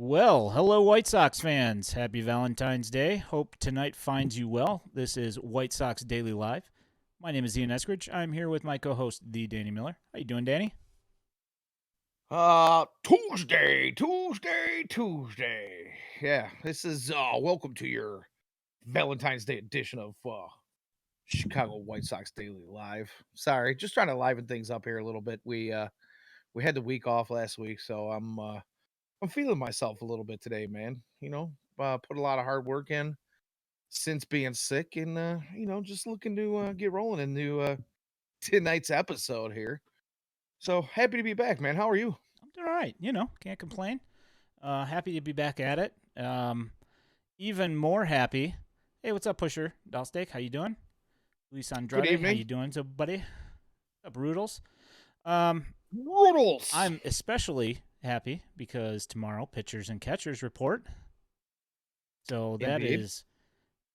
Well, hello, White Sox fans. Happy Valentine's Day. Hope tonight finds you well. This is White Sox Daily Live. My name is Ian Eskridge. I'm here with my co-host, the Danny Miller. How you doing, Danny? Tuesday. Yeah, this is welcome to your Valentine's Day edition of Chicago White Sox Daily Live. Sorry, just trying to liven things up here a little bit. We had the week off last week, so I'm feeling myself a little bit today, man. Put a lot of hard work in since being sick, and just looking to get rolling into tonight's episode here. So happy to be back, man. How are you? I'm doing all right. Can't complain. Happy to be back at it. Even more happy. Hey, what's up, Pusher? Dalsteak, how you doing? Luis Good Andrade, how evening. you doing, so buddy? What's up, Roodles? Roodles. I'm especially happy because tomorrow, pitchers and catchers report. So that Indeed. is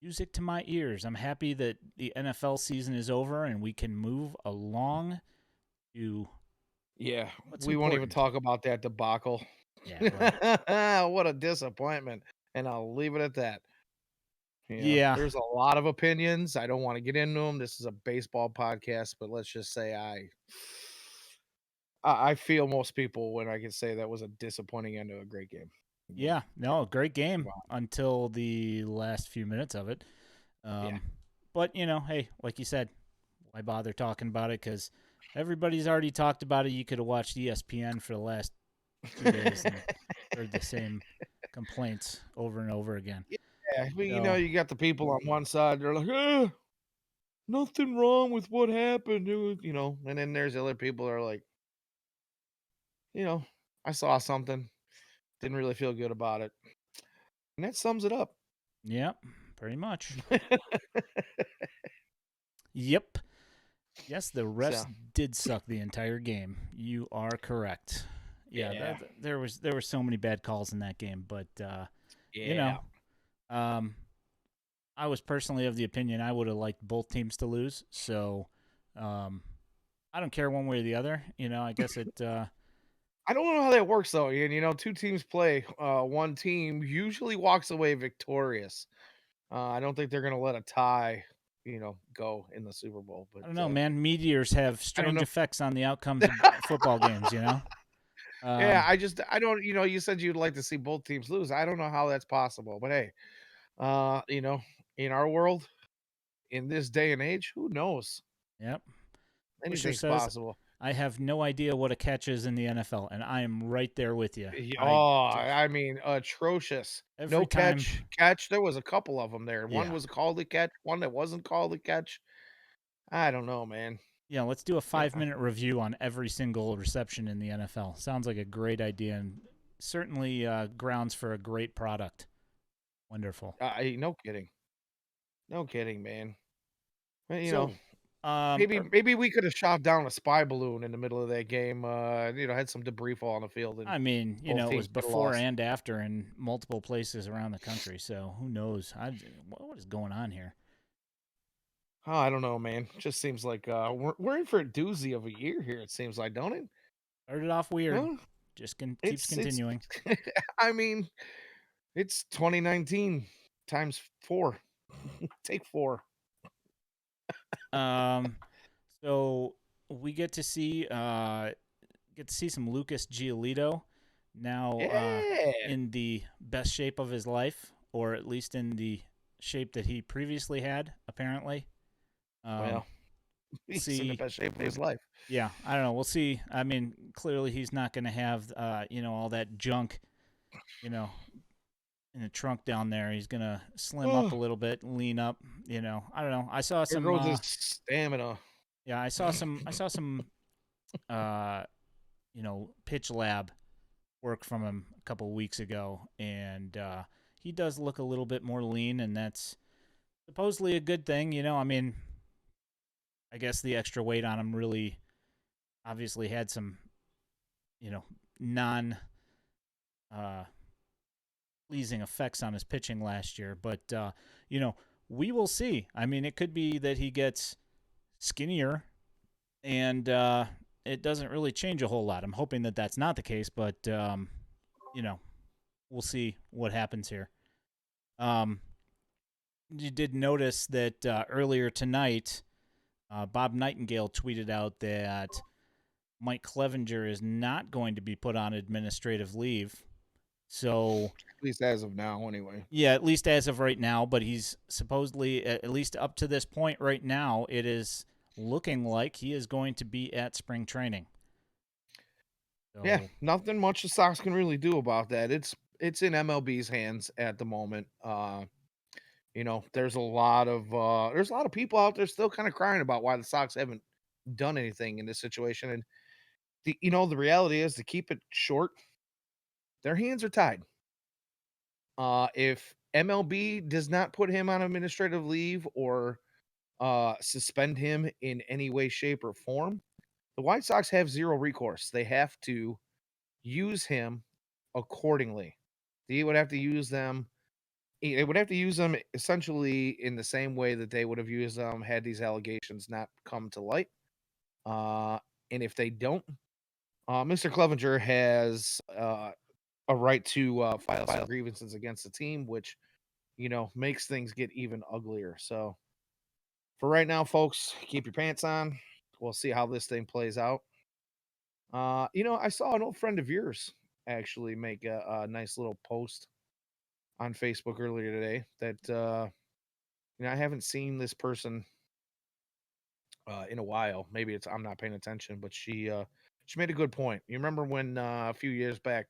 music to my ears. I'm happy that the NFL season is over and we can move along to Yeah, what's we won't even important. talk about that debacle. Yeah, What a disappointment. And I'll leave it at that. Yeah. There's a lot of opinions. I don't want to get into them. This is a baseball podcast, but let's just say I feel most people when I can say that was a disappointing end to a great game. Yeah. No, great game Wow. until the last few minutes of it. Yeah. But, hey, like you said, why bother talking about it? Because everybody's already talked about it. You could have watched ESPN for the last 2 days and heard the same complaints over and over again. Yeah, but So, you got the people on one side, they're like, nothing wrong with what happened. And then there's other people that are like, I saw something, didn't really feel good about it. And that sums it up. yep, pretty much. Yep. Yes, the refs So, did suck the entire game. You are correct. Yeah, yeah. there were so many bad calls in that game, but Yeah. um, I was personally of the opinion I would have liked both teams to lose. So, I don't care one way or the other. I guess it. I don't know how that works though. And two teams play. One team usually walks away victorious. I don't think they're gonna let a tie, go in the Super Bowl. I don't But know, man. Meteors have I don't strange know. effects on the outcomes of football games. Yeah, Um, I don't. You said you'd like to see both teams lose. I don't know how that's possible. But hey, uh, you know, in our world, in this day and age, who knows? yep. Pusher Anything's says possible. I have no idea what a catch is in the NFL, and I am right there with you. I mean, atrocious. No Every time. catch. There was a couple of them there. One Yeah. was called a catch, one that wasn't called a catch. I don't know, man. Yeah, let's do a Yeah. 5-minute review on every single reception in the NFL. Sounds like a great idea and certainly grounds for a great product. Wonderful. No kidding. No kidding, man. Well, So, maybe we could have shot down a spy balloon in the middle of that game. Had some debris fall on the field, and I mean, both it was teams could have before lost. and after in multiple places around the country. So who knows? What is going on here? Oh, I don't know, man. Just seems like we're in for a doozy of a year here. It seems like, don't it? Started off weird, Well, just keeps it's. continuing. I mean, it's 2019 times 4. Take 4. Um, so we get to see some Lucas Giolito now Yeah. in the best shape of his life, or at least in the shape that he previously had, apparently. Well, he's in the See, best shape of his life. yeah, I don't know. We'll see. I mean, clearly he's not going to have, all that junk, in the trunk down there. He's going to slim up a Oh, little bit, lean up. I don't know. I saw there some. goes his stamina. Yeah, I saw some. Uh, pitch lab work from him a couple of weeks ago, and he does look a little bit more lean, and that's supposedly a good thing. I mean, I guess the extra weight on him really obviously had some, non pleasing effects on his pitching last year, but we will see. I mean, it could be that he gets skinnier and it doesn't really change a whole lot. I'm hoping that that's not the case, but we'll see what happens here. Um, you did notice that earlier tonight, Bob Nightingale tweeted out that Mike Clevenger is not going to be put on administrative leave. So, At least as of now, anyway. yeah, at least as of right now, but he's supposedly, at least up to this point right now, it is looking like he is going to be at spring training. Yeah, So, nothing much the Sox can really do about that. It's in MLB's hands at the moment. There's a lot of people out there still kind of crying about why the Sox haven't done anything in this situation. And the reality is, to keep it short, their hands are tied. If MLB does not put him on administrative leave or suspend him in any way, shape, or form, the White Sox have zero recourse. They have to use him accordingly. They would have to use them. They would have to use them essentially in the same way that they would have used them had these allegations not come to light. Uh, and if they don't, Mr. Clevenger has a right to file some grievances against the team, which makes things get even uglier. So for right now, folks, keep your pants on. We'll see how this thing plays out. I saw an old friend of yours actually make a nice little post on Facebook earlier today that I haven't seen this person in a while. Maybe it's I'm not paying attention, but she made a good point. You remember when a few years back,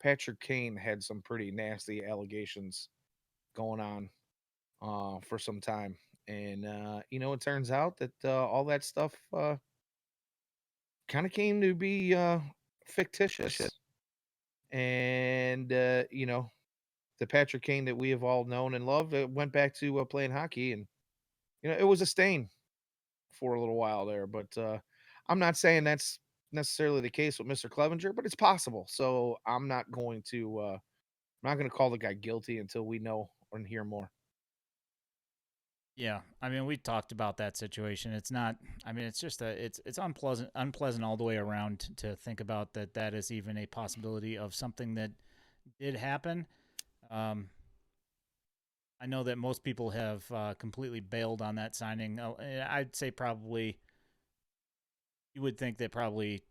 Patrick Kane had some pretty nasty allegations going on for some time, and it turns out that all that stuff kind of came to be fictitious, and the Patrick Kane that we have all known and loved went back to playing hockey, and it was a stain for a little while there. But I'm not saying that's necessarily the case with Mr. Clevenger, but it's possible. So I'm not going to call the guy guilty until we know and hear more. yeah, I mean, we talked about that situation. It's not. I mean, it's just it's unpleasant all the way around to think about that is even a possibility of something that did happen. Um, I know that most people have completely bailed on that signing. I'd say probably you would think that probably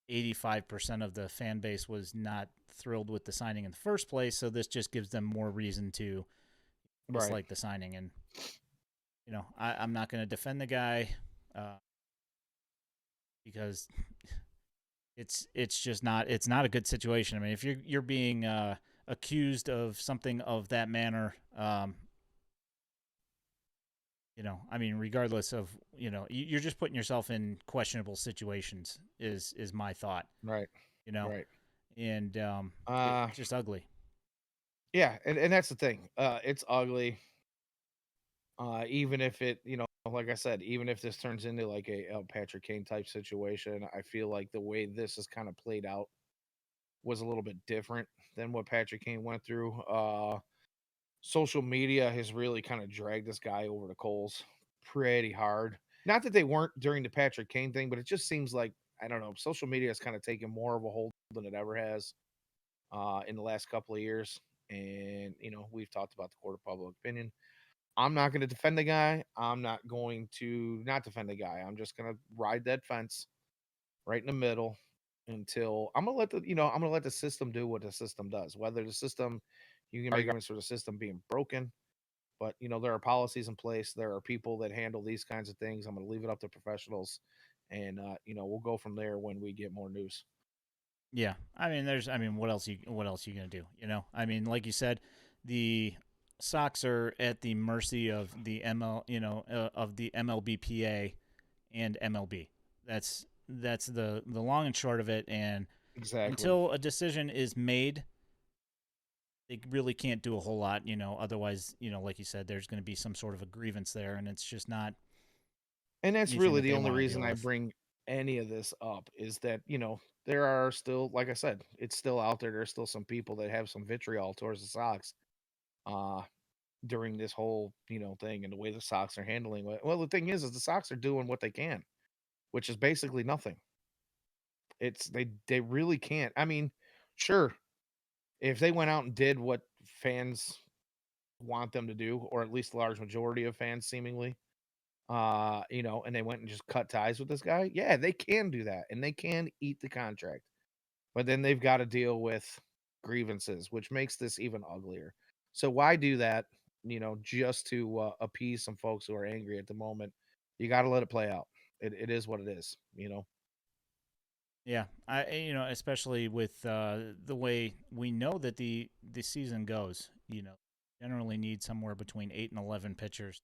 85% of the fan base was not thrilled with the signing in the first place. So this just gives them more reason to Right. dislike the signing. And I'm not going to defend the guy uh, because it's just not a good situation. I mean, if you're being accused of something of that manner, I mean, regardless of you're just putting yourself in questionable situations. Is my thought. Right. You know, Right. and Uh it's just ugly. yeah, and that's the thing. It's ugly. Even if it, like I said, even if this turns into like a Patrick Kane type situation, I feel like the way this is kind of played out was a little bit different than what Patrick Kane went through. Social media has really kind of dragged this guy over the coals pretty hard. Not that they weren't during the Patrick Kane thing, but it just seems like, I don't know, social media has kind of taken more of a hold than it ever has in the last couple of years. And we've talked about the court of public opinion. I'm not going to defend the guy. I'm not going to not defend the guy. I'm just going to ride that fence right in the middle until I'm going to let the system do what the system does. Whether the system, you can make arguments for the system being broken, but there are policies in place. There are people that handle these kinds of things. I'm going to leave it up to professionals, and we'll go from there when we get more news. Yeah, I mean, what else you gonna do? I mean, like you said, the Sox are at the mercy of the of the MLBPA and MLB. That's the long and short of it. And Exactly. until a decision is made, they really can't do a whole lot. Otherwise, like you said, there's going to be some sort of a grievance there, and it's just not And that's anything really that the they only want to reason deal I with. bring any of this up is that, there are still, like I said, it's still out there. There's still some people that have some vitriol towards the Sox uh, during this whole, thing and the way the Sox are handling it. Well, the thing is the Sox are doing what they can, which is basically nothing. They really can't. I mean, sure, if they went out and did what fans want them to do, or at least a large majority of fans seemingly, and they went and just cut ties with this guy, yeah, they can do that and they can eat the contract. But then they've got to deal with grievances, which makes this even uglier. So why do that, just to appease some folks who are angry at the moment? You got to let it play out. It is what it is. Yeah, especially with the way we know that the season goes. Generally need somewhere between 8 and 11 pitchers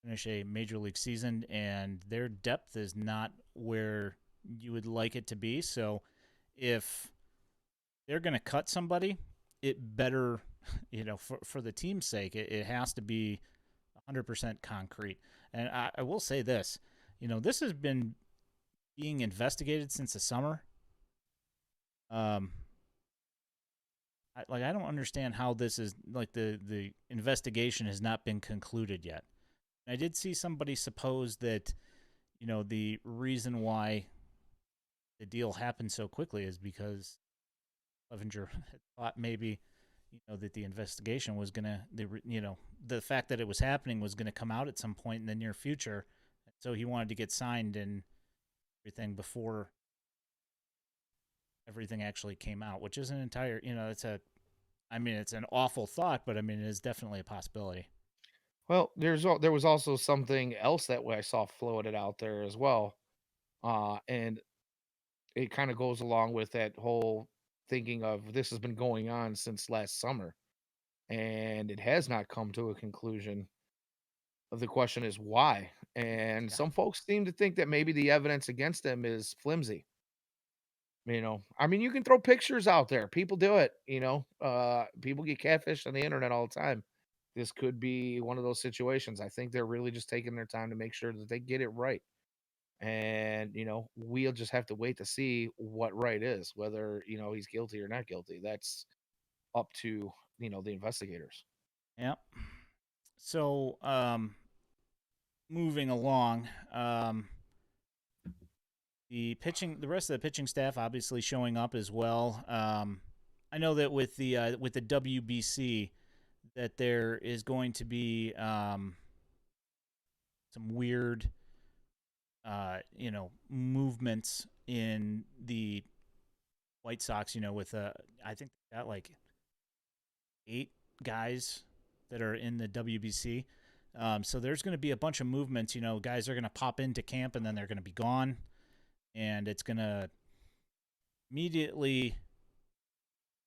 to finish a major league season, and their depth is not where you would like it to be. So, if they're going to cut somebody, it better, for the team's sake, it has to be 100% concrete. And I will say this, this has been being investigated since the summer. I don't understand how this is like the investigation has not been concluded yet. I did see somebody suppose that the reason why the deal happened so quickly is because Clevenger thought maybe that the investigation was gonna the fact that it was happening was gonna come out at some point in the near future, so he wanted to get signed and everything before everything actually came out, which is an entire, it's an awful thought, but I mean, it is definitely a possibility. Well, there was also something else that I saw floated out there as well, and it kind of goes along with that whole thinking of this has been going on since last summer, and it has not come to a conclusion. The question is why, and Yeah. some folks seem to think that maybe the evidence against them is flimsy. I mean, you can throw pictures out there. People do it. People get catfished on the internet all the time. This could be one of those situations. I think they're really just taking their time to make sure that they get it right. And, we'll just have to wait to see what right is, whether, he's guilty or not guilty. That's up to, the investigators. Yeah. So, moving along, the rest of the pitching staff obviously showing up as well. I know that with the WBC, that there is going to be some weird, movements in the White Sox. With I think they got like 8 guys that are in the WBC. So there's going to be a bunch of movements. Guys are going to pop into camp and then they're going to be gone, and it's going to immediately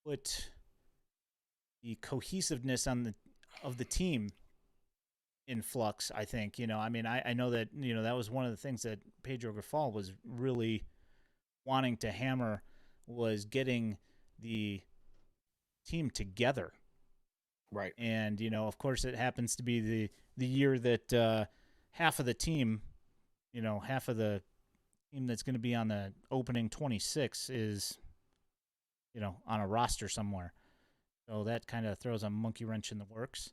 put the cohesiveness of the team in flux. I think. I mean, I know that that was one of the things that Pedro Grifol was really wanting to hammer, was getting the team together. Right. And of course, it happens to be the year that half of the team, half of the team that's going to be on the opening 26 is, on a roster somewhere. So that kind of throws a monkey wrench in the works.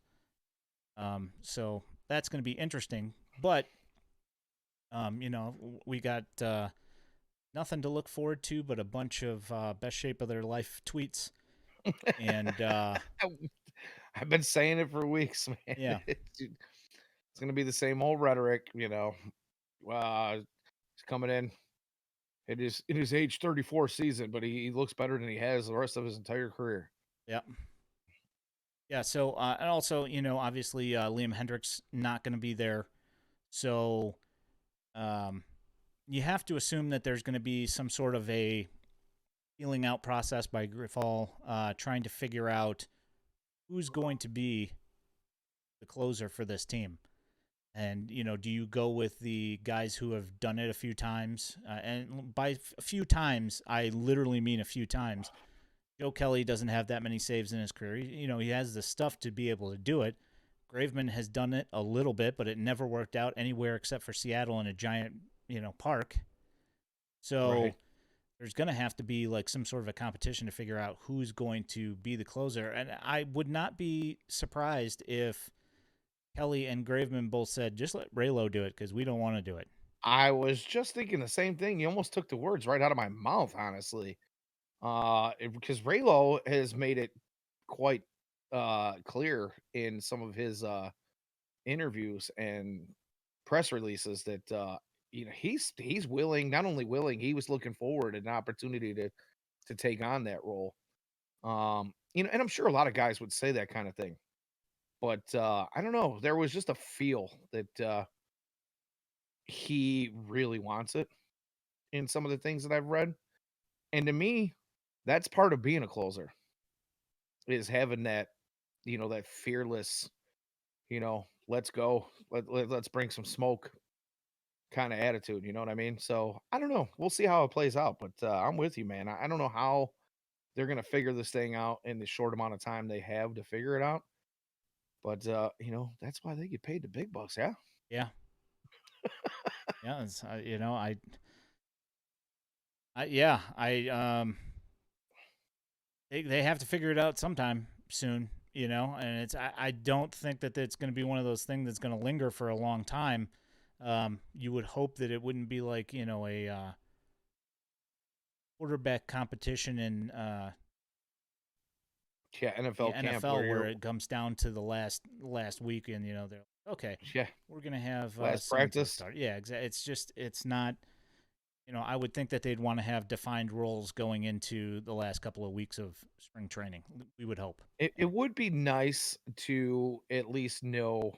So that's going to be interesting. But, we got nothing to look forward to but a bunch of best shape of their life tweets. And I've been saying it for weeks, man. yeah, It's going to be the same old rhetoric. He's coming in. It is age 34 season, but he looks better than he has the rest of his entire career. yeah. Yeah, so and also, obviously Liam Hendricks not going to be there, so um, you have to assume that there's going to be some sort of a feeling out process by Grifol, trying to figure out who's going to be the closer for this team. And do you go with the guys who have done it a few times? And by a few times, I literally mean a few times. Joe Kelly doesn't have that many saves in his career. He has the stuff to be able to do it. Graveman has done it a little bit, but it never worked out anywhere except for Seattle in a giant, park. So Right. there's going to have to be like some sort of a competition to figure out who's going to be the closer. And I would not be surprised if Kelly and Graveman both said, just let Raylo do it because we don't want to do it. I was just thinking the same thing. You almost took the words right out of my mouth, honestly. Because Raylo has made it quite clear in some of his interviews and press releases that he's willing, not only willing, he was looking forward an opportunity to take on that role. And I'm sure a lot of guys would say that kind of thing. But I don't know. There was just a feel that he really wants it in some of the things that I've read. And to me, that's part of being a closer is having that, that fearless, let's go, let's bring some smoke kind of attitude. You know what I mean? So I don't know. We'll see how it plays out. But I'm with you, man. I don't know how they're gonna figure this thing out in the short amount of time they have to figure it out. But that's why they get paid the big bucks. Yeah. Yeah. Yeah. It's, they have to figure it out sometime soon, and I don't think that it's going to be one of those things that's going to linger for a long time. You would hope that it wouldn't be like, a quarterback competition in NFL the camp NFL where it comes down to the last week, and they're like, okay, yeah, we're gonna have last so-and-so practice. start. Yeah, exactly. It's not. I would think that they'd want to have defined roles going into the last couple of weeks of spring training. We would hope. It would be nice to at least know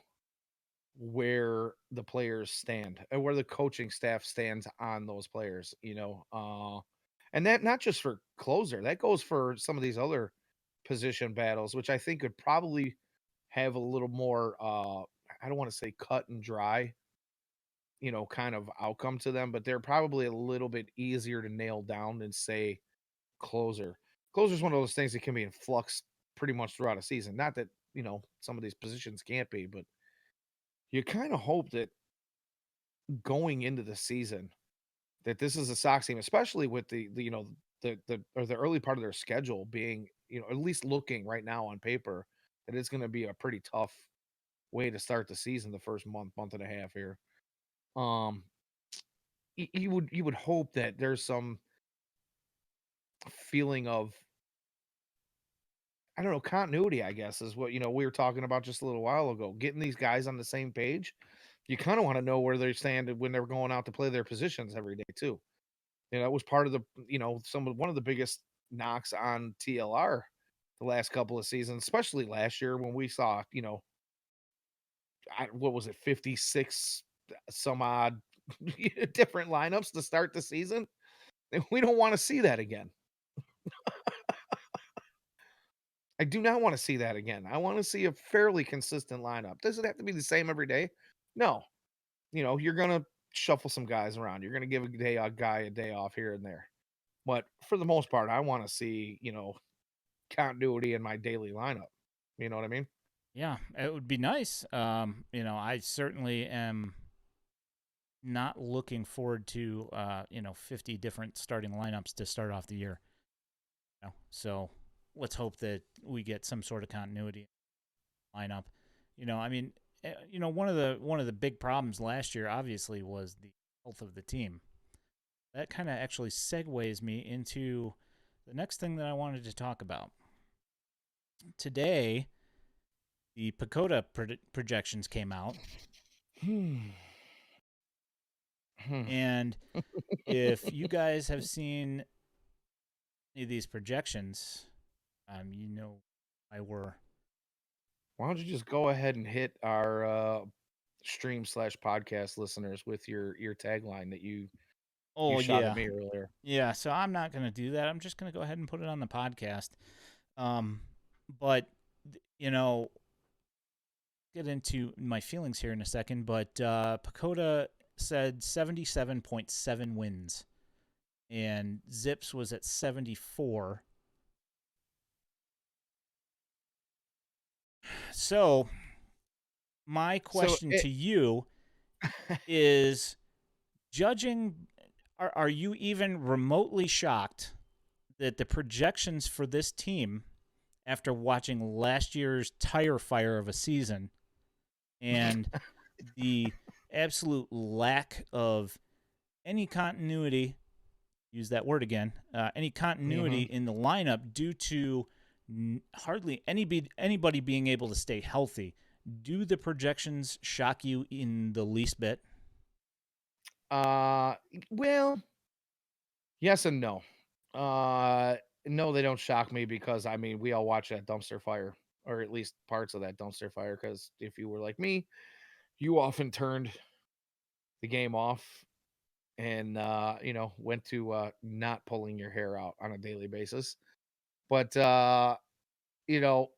where the players stand and where the coaching staff stands on those players, and that not just for closer, that goes for some of these other position battles, which I think could probably have a little more, I don't want to say cut and dry, kind of outcome to them, but they're probably a little bit easier to nail down than say closer. Closer is one of those things that can be in flux pretty much throughout a season. Not that, some of these positions can't be, but you kind of hope that going into the season that this is a Sox team, especially with the early part of their schedule being, at least looking right now on paper that it's going to be a pretty tough way to start the season the first month and a half here. Um you would hope that there's some feeling of, I don't know, continuity, I guess, is what we were talking about just a little while ago. Getting these guys on the same page. You kind of want to know where they stand when they're going out to play their positions every day too. That was part of the, one of the biggest knocks on TLR the last couple of seasons, especially last year when we saw, what was it, 56 some odd different lineups to start the season. And we don't want to see that again. I do not want to see that again. I want to see a fairly consistent lineup. Does it have to be the same every day? No. You're going to shuffle some guys around. You're going to give a guy a day off here and there. But for the most part, I want to see, continuity in my daily lineup. You know what I mean? Yeah, it would be nice. I certainly am not looking forward to 50 different starting lineups to start off the year. So let's hope that we get some sort of continuity lineup. One of the big problems last year obviously was the health of the team. That kind of actually segues me into the next thing that I wanted to talk about. Today, the PECOTA projections came out. And if you guys have seen any of these projections, I were. Why don't you just go ahead and hit our stream/podcast listeners with your tagline that you shot at me earlier? Yeah, so I'm not going to do that. I'm just going to go ahead and put it on the podcast. But get into my feelings here in a second. But PECOTA said 77.7 wins, and ZIPS was at 74. So my question to you is, judging, are you even remotely shocked that the projections for this team, after watching last year's tire fire of a season and the absolute lack of any continuity, use that word again, any continuity in the lineup due to hardly anybody being able to stay healthy. Do the projections shock you in the least bit? Well, yes and no. No, they don't shock me because I mean we all watch that dumpster fire, or at least parts of that dumpster fire. Because if you were like me, you often turned the game off and went to not pulling your hair out on a daily basis. But you know,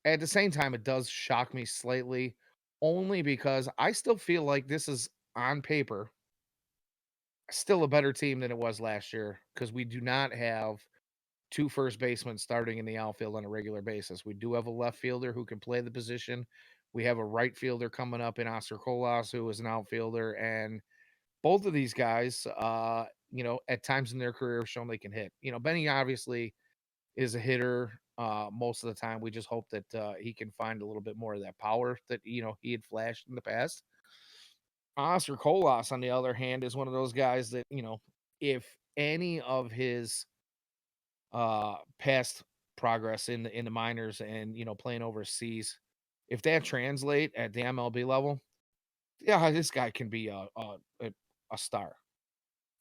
at the same time, it does shock me slightly, only because I still feel like this is on paper still a better team than it was last year because we do not have two first basemen starting in the outfield on a regular basis. We do have a left fielder who can play the position. We have a right fielder coming up in Oscar Colas, who is an outfielder, and both of these guys, at times in their career have shown they can hit. Benny obviously is a hitter most of the time. We just hope that he can find a little bit more of that power that he had flashed in the past. Oscar Colas, on the other hand, is one of those guys that if any of his past progress in the minors and playing overseas, if that translate at the MLB level, yeah, this guy can be a star.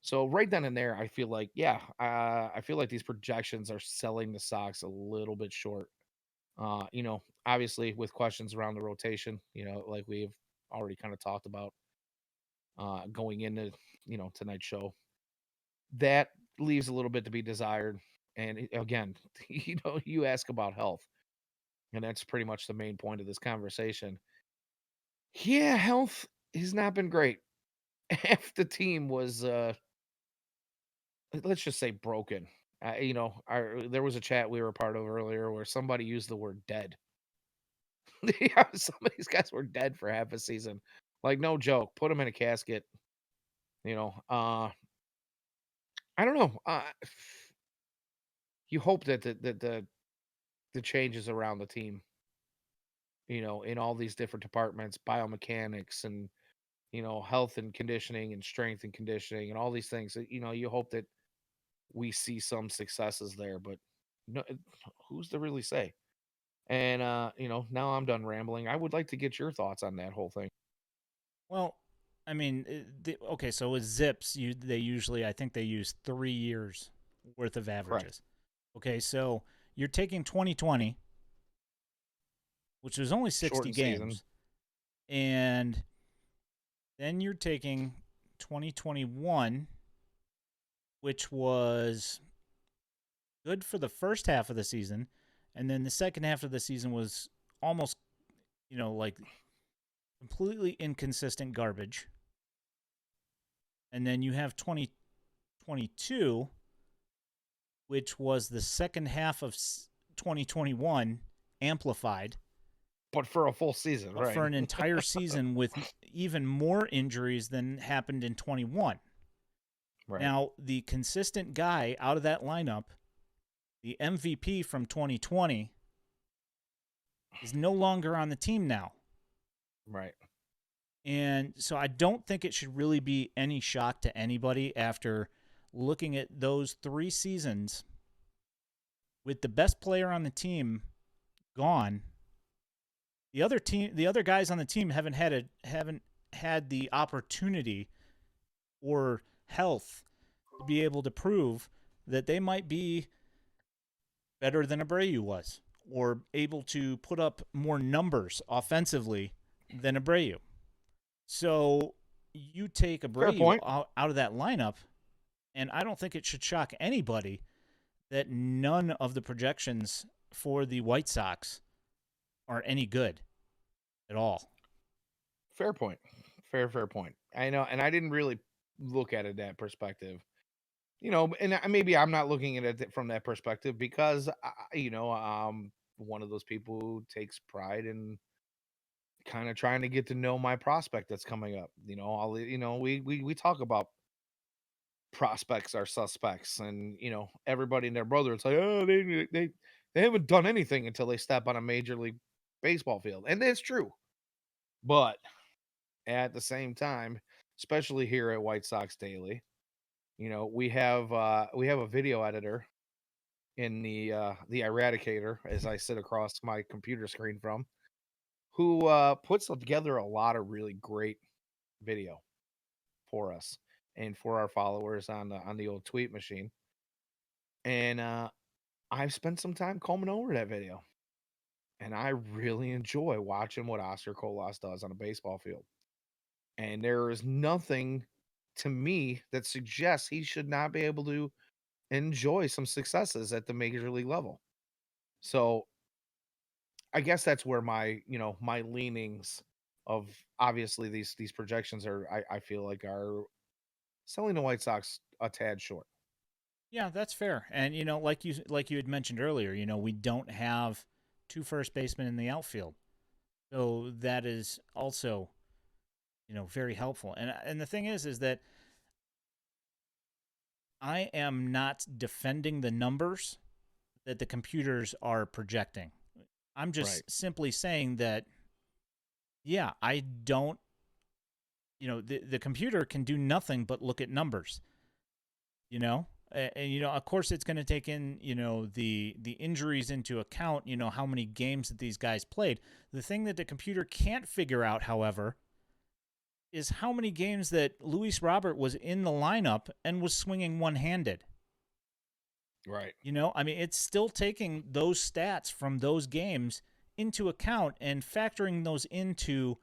So right then and there, I feel like, yeah, I feel like these projections are selling the Sox a little bit short. Obviously with questions around the rotation, like we've already kind of talked about going into tonight's show, that leaves a little bit to be desired. And again, you ask about health, and that's pretty much the main point of this conversation. Yeah, health has not been great. Half the team was let's just say broken. There was a chat we were a part of earlier where somebody used the word dead. Yeah, some of these guys were dead for half a season. Like, no joke. Put them in a casket. You know, uh, I don't know. You hope that the changes around the team, in all these different departments, biomechanics and health and conditioning and strength and conditioning and all these things. You hope that we see some successes there, but no, who's to really say? And now I'm done rambling. I would like to get your thoughts on that whole thing. Well, I mean, okay, so with ZIPS, they usually, I think they use 3 years worth of Correct. averages. Okay, so you're taking 2020, which was only 60 Shortened season, games, and then you're taking 2021, which was good for the first half of the season, and then the second half of the season was almost, like completely inconsistent garbage. And then you have 2022, which was the second half of 2021 amplified, but for a full season, but right? for an entire season with even more injuries than happened in 21. Right. Now, the consistent guy out of that lineup, the MVP from 2020, is no longer on the team now. Right. And so I don't think it should really be any shock to anybody after looking at those 3 seasons with the best player on the team gone. The other guys on the team haven't had the opportunity or health to be able to prove that they might be better than Abreu was or able to put up more numbers offensively than Abreu. So you take Fair Abreu point. out of that lineup, and I don't think it should shock anybody that none of the projections for the White Sox are any good at all. Fair point. Fair point. I know, and I didn't really look at it that perspective. And maybe I'm not looking at it from that perspective because one of those people who takes pride in kind of trying to get to know my prospect that's coming up. We talk about prospects are suspects, and everybody and their brother. It's like, oh, they haven't done anything until they step on a major league baseball field, and that's true. But at the same time, especially here at White Sox Daily, we have a video editor in the Eradicator as I sit across my computer screen from, who puts together a lot of really great video for us and for our followers on the old tweet machine. And I've spent some time combing over that video, and I really enjoy watching what Oscar Colas does on a baseball field. And there is nothing to me that suggests he should not be able to enjoy some successes at the major league level. So I guess that's where my leanings of obviously these projections are I feel like are selling the White Sox a tad short. Yeah, that's fair. And like you had mentioned earlier, we don't have two first basemen in the outfield. So that is also, very helpful. And the thing is that I am not defending the numbers that the computers are projecting. I'm Right. just simply saying that, yeah, I don't, the computer can do nothing but look at numbers, you know? And of course, it's going to take in, the injuries into account, how many games that these guys played. The thing that the computer can't figure out, however, is how many games that Luis Robert was in the lineup and was swinging one-handed. Right. I mean, it's still taking those stats from those games into account and factoring those into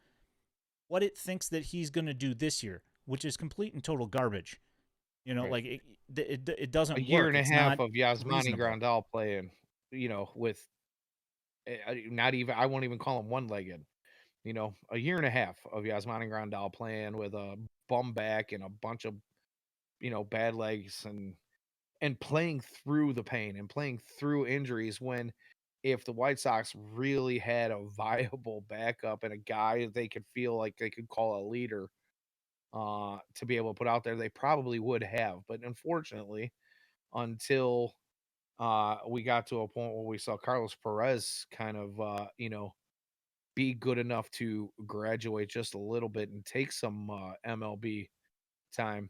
what it thinks that he's going to do this year, which is complete and total garbage. Right. Like it A doesn't year work. and a It's half not of Yasmani reasonable. Grandal playing, with not even I won't even call him one-legged. A year and a half of Yasmani Grandal playing with a bum back and a bunch of bad legs and playing through the pain and playing through injuries when if the White Sox really had a viable backup and a guy they could feel like they could call a leader to be able to put out there, they probably would have. But unfortunately, until we got to a point where we saw Carlos Perez kind of be good enough to graduate just a little bit and take some MLB time,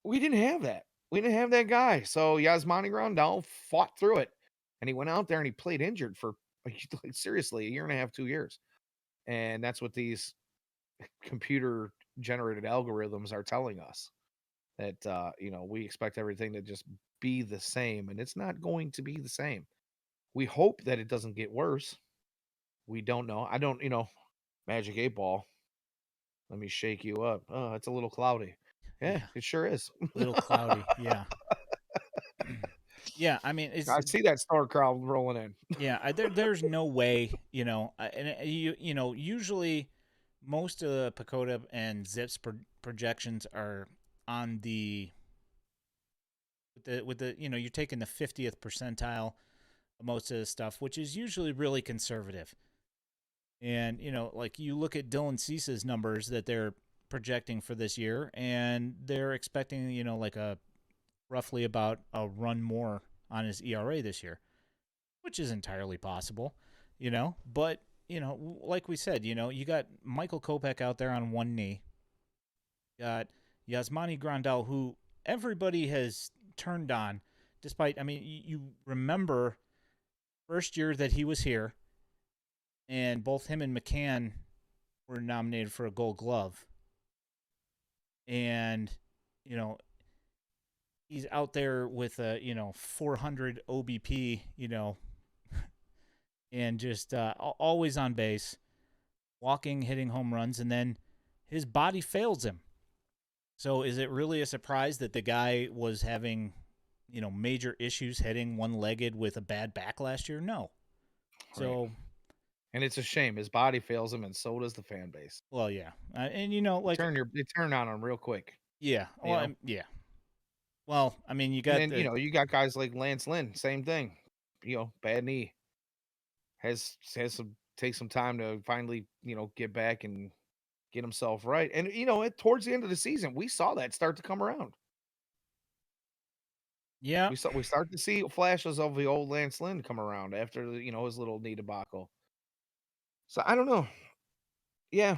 we didn't have that. We didn't have that guy. So Yasmani Grandal fought through it, and he went out there and he played injured for like, seriously a year and a half, 2 years. And that's what these computer generated algorithms are telling us that we expect everything to just be the same, and it's not going to be the same. We hope that it doesn't get worse. We don't know. I don't, Magic 8 Ball. Let me shake you up. Oh, it's a little cloudy. Yeah, Yeah, it sure is. little cloudy. Yeah, yeah. I mean, it's I see that star crowd rolling in. yeah. There's no way, usually most of the Pacoda and ZIPS projections are on the with the you're taking the 50th percentile of most of the stuff, which is usually really conservative. And like you look at Dylan Cease's numbers that they're projecting for this year, and they're expecting like a roughly about a run more on his ERA this year, which is entirely possible. But like we said, you got Michael Kopech out there on one knee, you got Yasmani Grandal, who everybody has turned on, despite, I mean, you remember first year that he was here, and both him and McCann were nominated for a Gold Glove, and you know he's out there with a 400 OBP, and just always on base, walking, hitting home runs, and then his body fails him. So is it really a surprise that the guy was having, major issues hitting one-legged with a bad back last year? No. Right. So, And it's a shame. His body fails him, and so does the fan base. well, yeah, and They turn on him real quick. yeah, You well, know, yeah, well, I mean, you and got then the you got guys like Lance Lynn, same thing. Bad knee has some take some time to finally get back and get himself right. And towards the end of the season, we saw that start to come around. yeah, We start to see flashes of the old Lance Lynn come around after his little knee debacle. So I don't know. Yeah,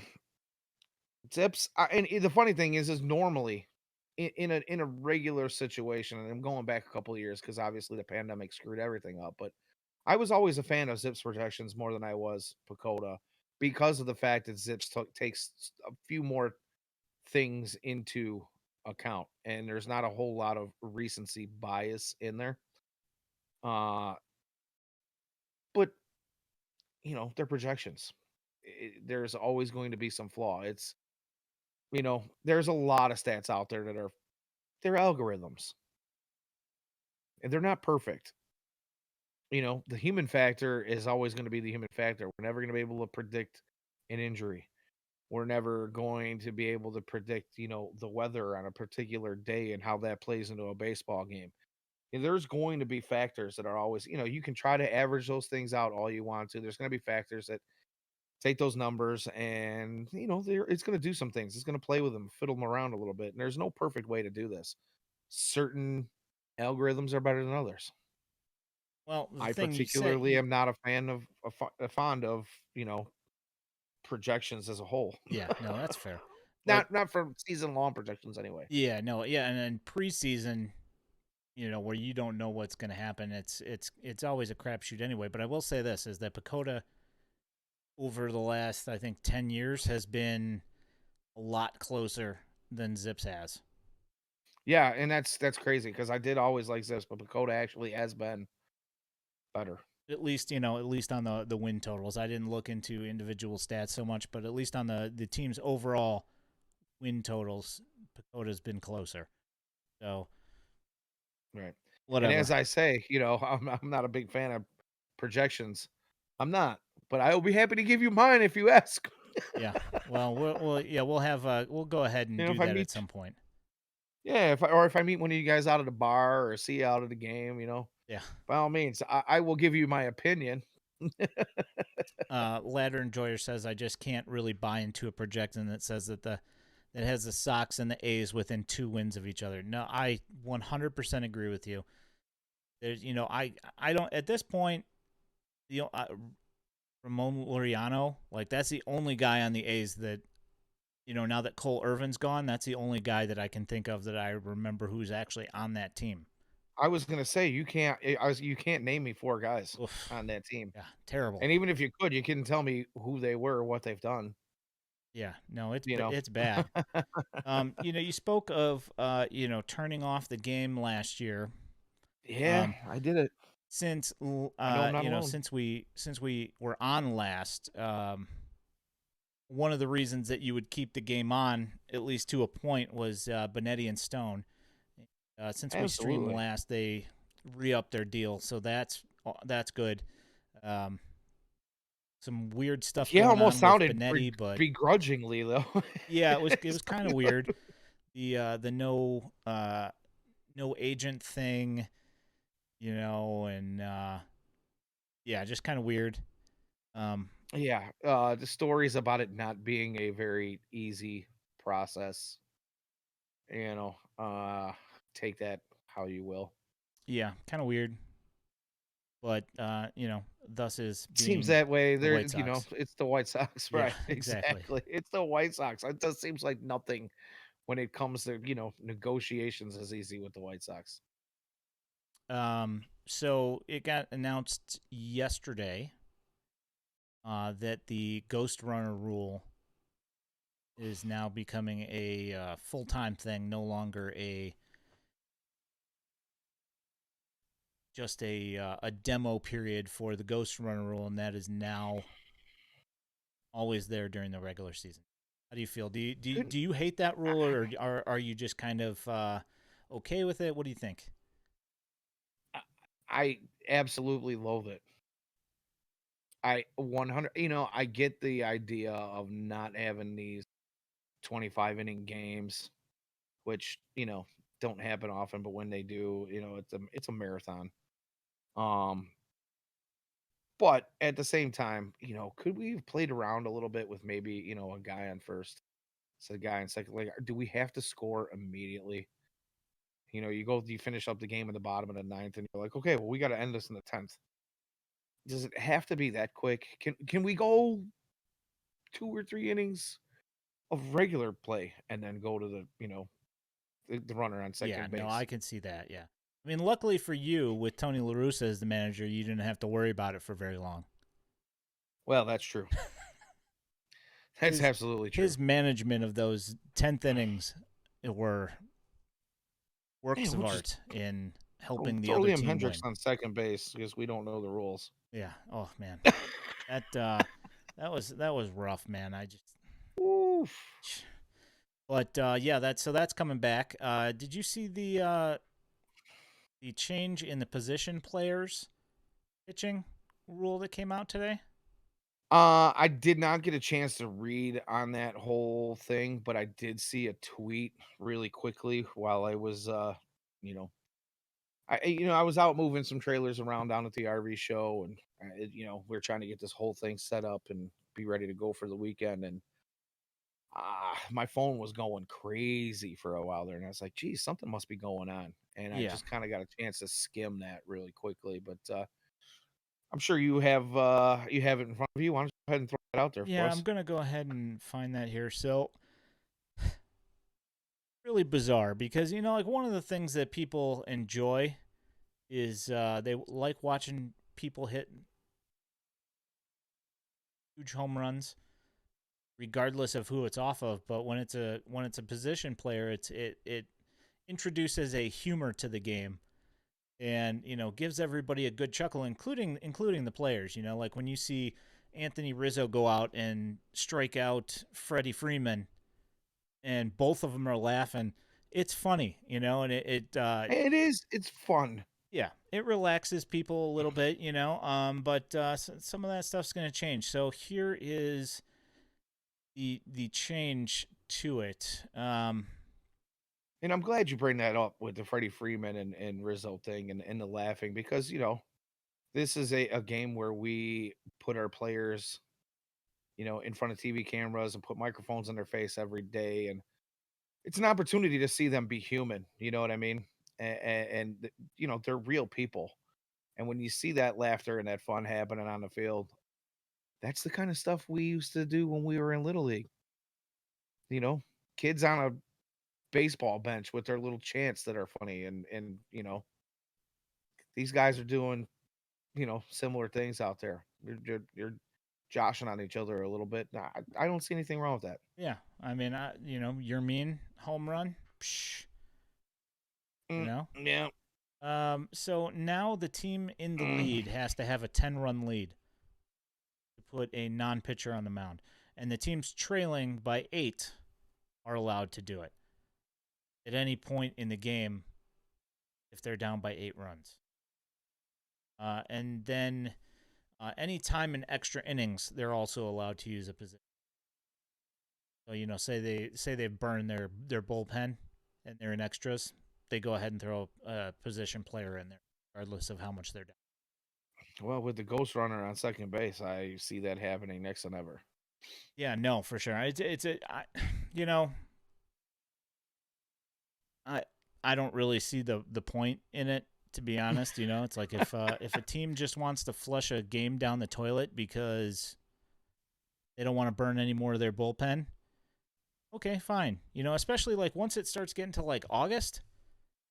Zips. And the funny thing is normally in a regular situation, and I'm going back a couple of years because obviously the pandemic screwed everything up. But I was always a fan of Zips protections more than I was PECOTA because of the fact that Zips takes a few more things into account, and there's not a whole lot of recency bias in there. Uh, but they're projections. There's always going to be some flaw. There's a lot of stats out there that they're algorithms, and they're not perfect. The human factor is always going to be the human factor. We're never going to be able to predict an injury. We're never going to be able to predict, the weather on a particular day and how that plays into a baseball game. And there's going to be factors that are always, you can try to average those things out all you want to. There's going to be factors that take those numbers and, it's going to do some things. It's going to play with them, fiddle them around a little bit. And there's no perfect way to do this. Certain algorithms are better than others. Well, the I thing you said, particularly am not a fan of fond of, projections as a whole. yeah, no, that's fair. But Not for season long projections anyway. yeah, no, yeah, and then preseason, where you don't know what's going to happen, it's always a crapshoot anyway. But I will say this: is that PECOTA over the last, I think, 10 years has been a lot closer than Zips has. Yeah, and that's crazy because I did always like this, but PECOTA actually has been better. At least, at least on the win totals. I didn't look into individual stats so much, but at least on the team's overall win totals, PECOTA's been closer. So Right. And whatever. as I say, I'm not a big fan of projections. I'm not, but I will be happy to give you mine if you ask. Yeah. Well, we'll go ahead and do If I that at meet, some point. yeah, if I meet one of you guys out at a bar or see you out at a game, Yeah. by all means, I will give you my opinion. Ladder Enjoyer says I just can't really buy into a projection that says that has the Sox and the A's within 2 wins of each other. No, I 100% agree with you. There's, I don't at this point, Ramon Laureano, like that's the only guy on the A's that, now that Cole Irvin's gone, that's the only guy that I can think of that I remember who's actually on that team. I was gonna say you can't name me 4 guys Oof. on that team. Yeah, terrible. And even if you could, you couldn't tell me who they were or what they've done, Yeah, no, you know? it's bad. You spoke of turning off the game last year. Yeah, Um, I did it. since I know I'm not alone. since we were on last, one of the reasons that you would keep the game on at least to a point was Benetti and Stone. Since we streamed Absolutely. last, they re-upped their deal, so that's good. Um, some weird stuff Yeah, going almost on with sounded Benetti, but begrudgingly, though. yeah, it was kind of weird. The no agent thing, and yeah, just kind of weird. Um, Yeah, the stories about it not being a very easy process, you know, uh, take that how you will. yeah, kind of weird, but thus is Seems being that way. the There, White Sox. it's the White Sox, Yeah, right? exactly. Exactly. It's the White Sox. It just seems like nothing when it comes to, negotiations is easy with the White Sox. So it got announced yesterday that the Ghost Runner rule is now becoming a full time thing, no longer just a demo period for the Ghost Runner rule, and that is now always there during the regular season. How do you feel? Couldn't Do you hate that rule, or are you just kind of okay with it? What do you think? I absolutely loathe it. I 100, I get the idea of not having these 25 inning games, which, don't happen often, but when they do, it's a marathon. Um, but at the same time, could we have played around a little bit with maybe, a guy on first, so a guy in second, like, do we have to score immediately? You finish up the game in the bottom of the ninth, and you're like, okay, well, we got to end this in the 10th. Does it have to be that quick? Can we go 2 or 3 innings of regular play and then go to the the runner on Yeah, second no, base. I can see that. Yeah. I mean, luckily for you, with Tony La Russa as the manager, you didn't have to worry about it for very long. Well, that's true. That's His absolutely true. his management of those 10th innings were works Man, of we'll just art in helping the throw other Liam team Hendricks win. on second base because we don't know the rules. Yeah. Oh man, that that was rough, man. I just. Oof. But yeah, that's coming back. Did you see the change in the position players pitching rule that came out today? I did not get a chance to read on that whole thing, but I did see a tweet really quickly while I was, you know, I was out moving some trailers around down at the RV show, and we're trying to get this whole thing set up and be ready to go for the weekend, and my phone was going crazy for a while there, and I was like, "Geez, something must be going on," and I Yeah. just kind of got a chance to skim that really quickly, but I'm sure you have it in front of you. Why don't you go ahead and throw it out there for Yeah, I'm us? gonna go ahead and find that here. So really bizarre because like one of the things that people enjoy is they like watching people hit huge home runs regardless of who it's off of. But when it's a position player, it introduces a humor to the game and gives everybody a good chuckle, including the players. Like when you see Anthony Rizzo go out and strike out Freddie Freeman, and both of them are laughing. It's funny, and It is. It's fun. yeah, it relaxes people a little bit, but some of that stuff's going to change. So here is the change to it. And I'm glad you bring that up with the Freddie Freeman and Rizzo thing and the laughing because, this is a game where we put our players, in front of TV cameras and put microphones in their face every day. And it's an opportunity to see them be human. You know what I mean? And they're real people. And when you see that laughter and that fun happening on the field, that's the kind of stuff we used to do when we were in Little League. You know, kids on a baseball bench with their little chants that are funny and these guys are doing similar things out there. You're joshing on each other a little bit. I don't see anything wrong with that. Yeah, I mean, you're mean home run, psh, you Mm, know. yeah. So now the team in the lead has to have a 10-run lead to put a non-pitcher on the mound, and the teams trailing by 8 are allowed to do it at any point in the game if they're down by 8 runs. And then any time in extra innings, they're also allowed to use a position. So say they've burned their bullpen and they're in extras, they go ahead and throw a position player in there, regardless of how much they're down. Well, with the ghost runner on second base, I see that happening next to never. Yeah, no, for sure. You know, I I don't really see the point in it, to be honest. It's like if a team just wants to flush a game down the toilet because they don't want to burn any more of their bullpen, okay, fine. Especially like once it starts getting to like August,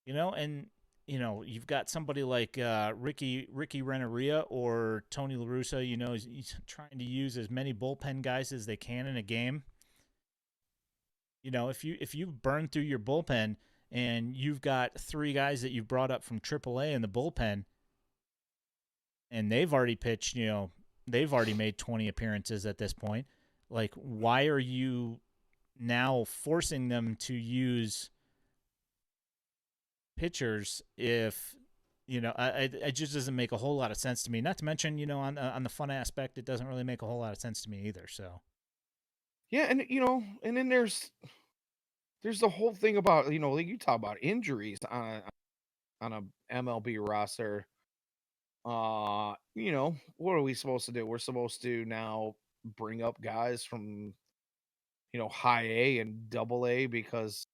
and you've got somebody like Ricky Renneria or Tony La Russa, he's trying to use as many bullpen guys as they can in a game. If you burn through your bullpen and you've got 3 guys that you've brought up from AAA in the bullpen and they've already pitched, they've already made 20 appearances at this point. Like, why are you now forcing them to use pitchers if it just doesn't make a whole lot of sense to me. Not to mention, on the fun aspect, it doesn't really make a whole lot of sense to me either. So Yeah, and then there's the whole thing about like you talk about injuries on a MLB roster. What are we supposed to do? We're supposed to now bring up guys from high A and double A because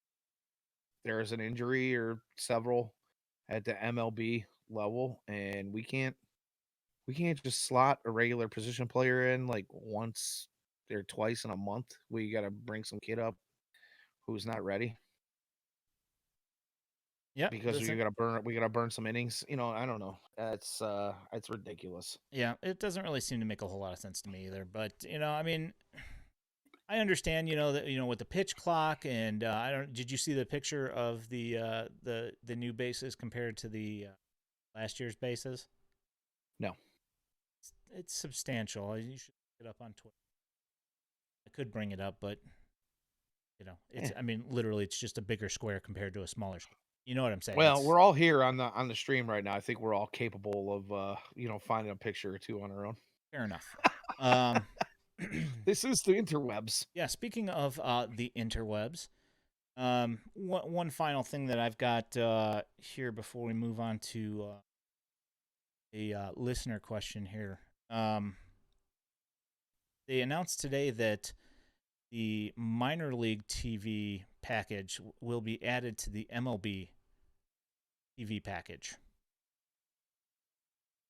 there's an injury or several at the MLB level, and we can't just slot a regular position player in like once or twice in a month. We got to bring some kid up who's not ready. Yeah, because we gotta burn some innings. I don't know. It's ridiculous. yeah, it doesn't really seem to make a whole lot of sense to me either. But I mean, I understand, that with the pitch clock and I don't. Did you see the picture of the new bases compared to the last year's bases? No. It's substantial. You should look it up on Twitter. I could bring it up, but it's. Eh. I mean, literally, it's just a bigger square compared to a smaller square. You know what I'm saying? Well, we're all here on the stream right now. I think we're all capable of finding a picture or two on our own. Fair enough. Um, This is the interwebs. yeah. Speaking of the interwebs, one final thing that I've got here before we move on to a listener question here. They announced today that the minor league TV package will be added to the MLB TV package.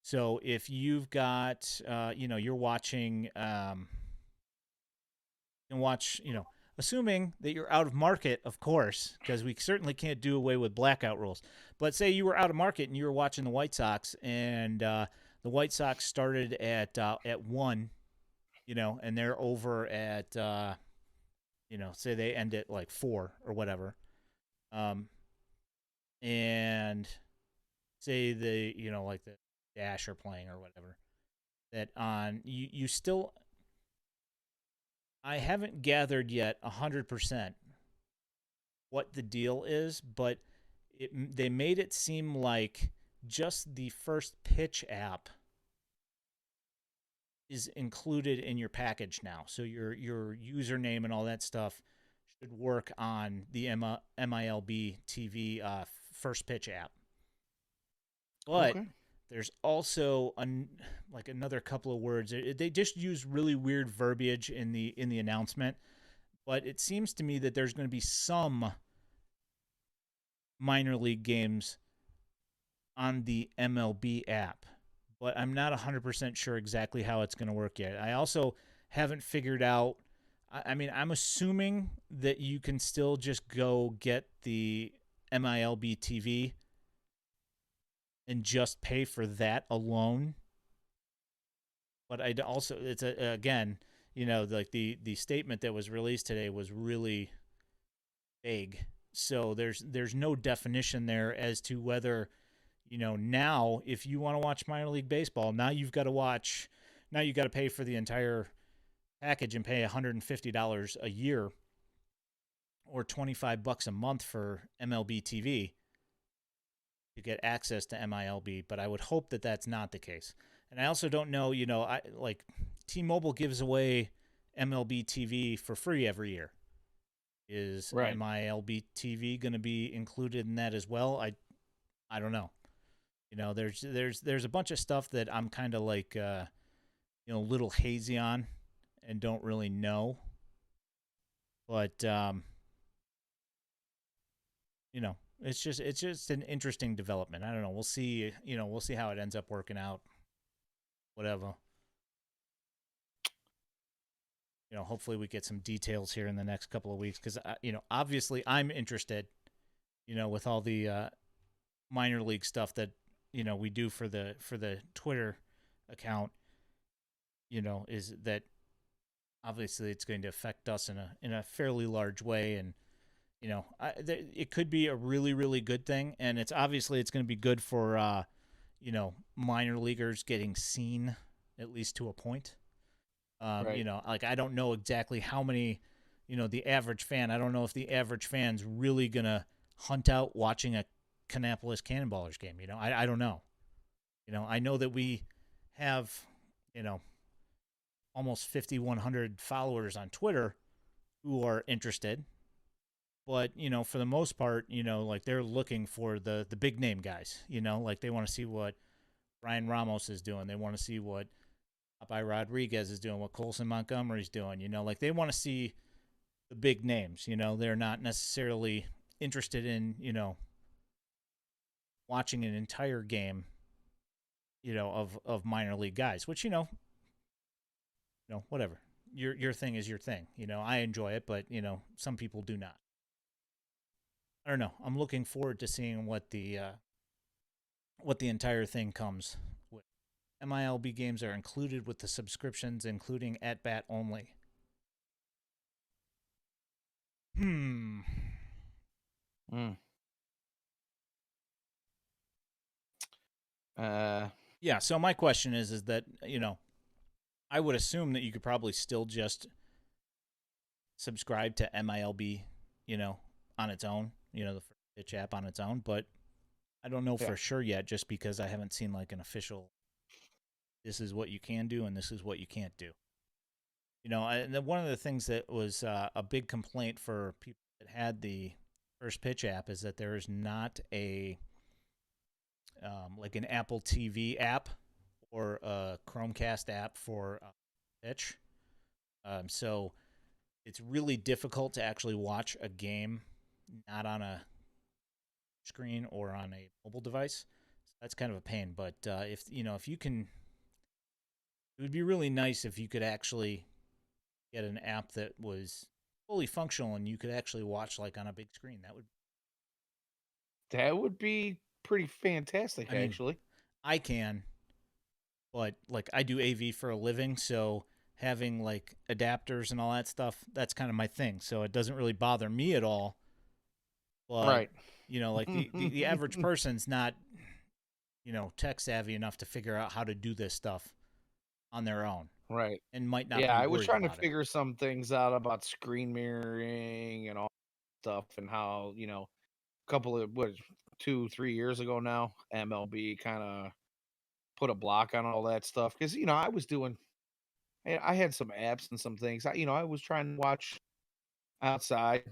So if you've got, you're watching, you can watch, assuming that you're out of market, of course, because we certainly can't do away with blackout rules. But say you were out of market and you were watching the White Sox, and the White Sox started at 1, and they're over at, say they end at like 4 or whatever, and say like the Dash are playing or whatever, that on you still. I haven't gathered yet 100% what the deal is, but they made it seem like just the first pitch app is included in your package now. So your username and all that stuff should work on the MILB TV first pitch app. But there's also another couple of words. They just use really weird verbiage in the announcement, but it seems to me that there's going to be some minor league games on the MLB app, but I'm not 100% sure exactly how it's going to work yet. I also haven't figured out. I mean, I'm assuming that you can still just go get the MILB TV and just pay for that alone. But I also, it's again, like the statement that was released today was really vague. So there's no definition there as to whether, now if you want to watch minor league baseball, now you got to pay for the entire package and pay $150 a year or $25 a month for MLB TV to get access to MILB, but I would hope that that's not the case. And I also don't know, T-Mobile gives away MLB TV for free every year. Is Right. MILB TV going to be included in that as well? I don't know. There's a bunch of stuff that I'm kind of like a little hazy on and don't really know. But it's just an interesting development. I don't know. We'll see. We'll see how it ends up working out. Whatever. Hopefully we get some details here in the next couple of weeks because obviously I'm interested. With all the minor league stuff that we do for the Twitter account. Is that obviously it's going to affect us in a fairly large way and. It could be a really, really good thing, and it's going to be good for, minor leaguers getting seen, at least to a point. Right. I don't know exactly how many, the average fan. I don't know if the average fan's really gonna hunt out watching a Kannapolis Cannonballers game. I don't know. I know that we have, almost 5,100 followers on Twitter who are interested. But, for the most part, like they're looking for the big name guys, like they want to see what Ryan Ramos is doing. They want to see what Popeye Rodriguez is doing, what Colson Montgomery's doing, like they want to see the big names, they're not necessarily interested in, watching an entire game, of minor league guys, which, whatever. Your thing is your thing. I enjoy it, but, some people do not. I don't know. I'm looking forward to seeing what the entire thing comes with. MILB games are included with the subscriptions, including at bat only. Hmm. Mm. Uh, Yeah. So my question is that I would assume that you could probably still just subscribe to MILB, on its own, the first pitch app on its own, but I don't know yeah. for sure yet just because I haven't seen like an official this is what you can do and this is what you can't do. One of the things that was a big complaint for people that had the first pitch app is that there is not a like an Apple TV app or a Chromecast app for pitch. So it's really difficult to actually watch a game not on a screen or on a mobile device. So that's kind of a pain. But if you can, it would be really nice if you could actually get an app that was fully functional and you could actually watch like on a big screen. That would be pretty fantastic, I mean, actually. I can, but like I do AV for a living, so having like adapters and all that stuff, that's kind of my thing. So it doesn't really bother me at all. But Right. like the average person's not, tech savvy enough to figure out how to do this stuff on their own Right. and might not Yeah, be I was worried trying to about it. figure some things out about screen mirroring and all stuff and how, a couple of 2-3 years ago now, MLB kind of put a block on all that stuff because I was doing I had some apps and some things. I was trying to watch outside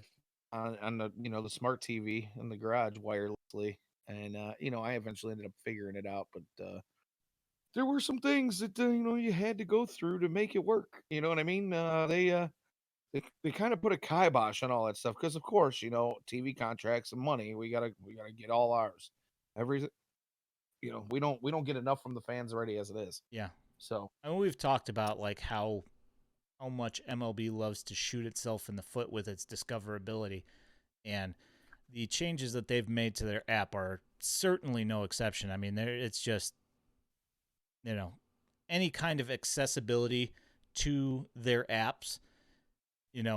on the the smart TV in the garage wirelessly, and I eventually ended up figuring it out. But there were some things that you had to go through to make it work. You know what I mean? They kind of put a kibosh on all that stuff because, of course, TV contracts and money. We gotta get all ours. Every we don't get enough from the fans already as it is. Yeah. So I mean, we've talked about like how much MLB loves to shoot itself in the foot with its discoverability, and the changes that they've made to their app are certainly no exception. I mean, it's just any kind of accessibility to their apps.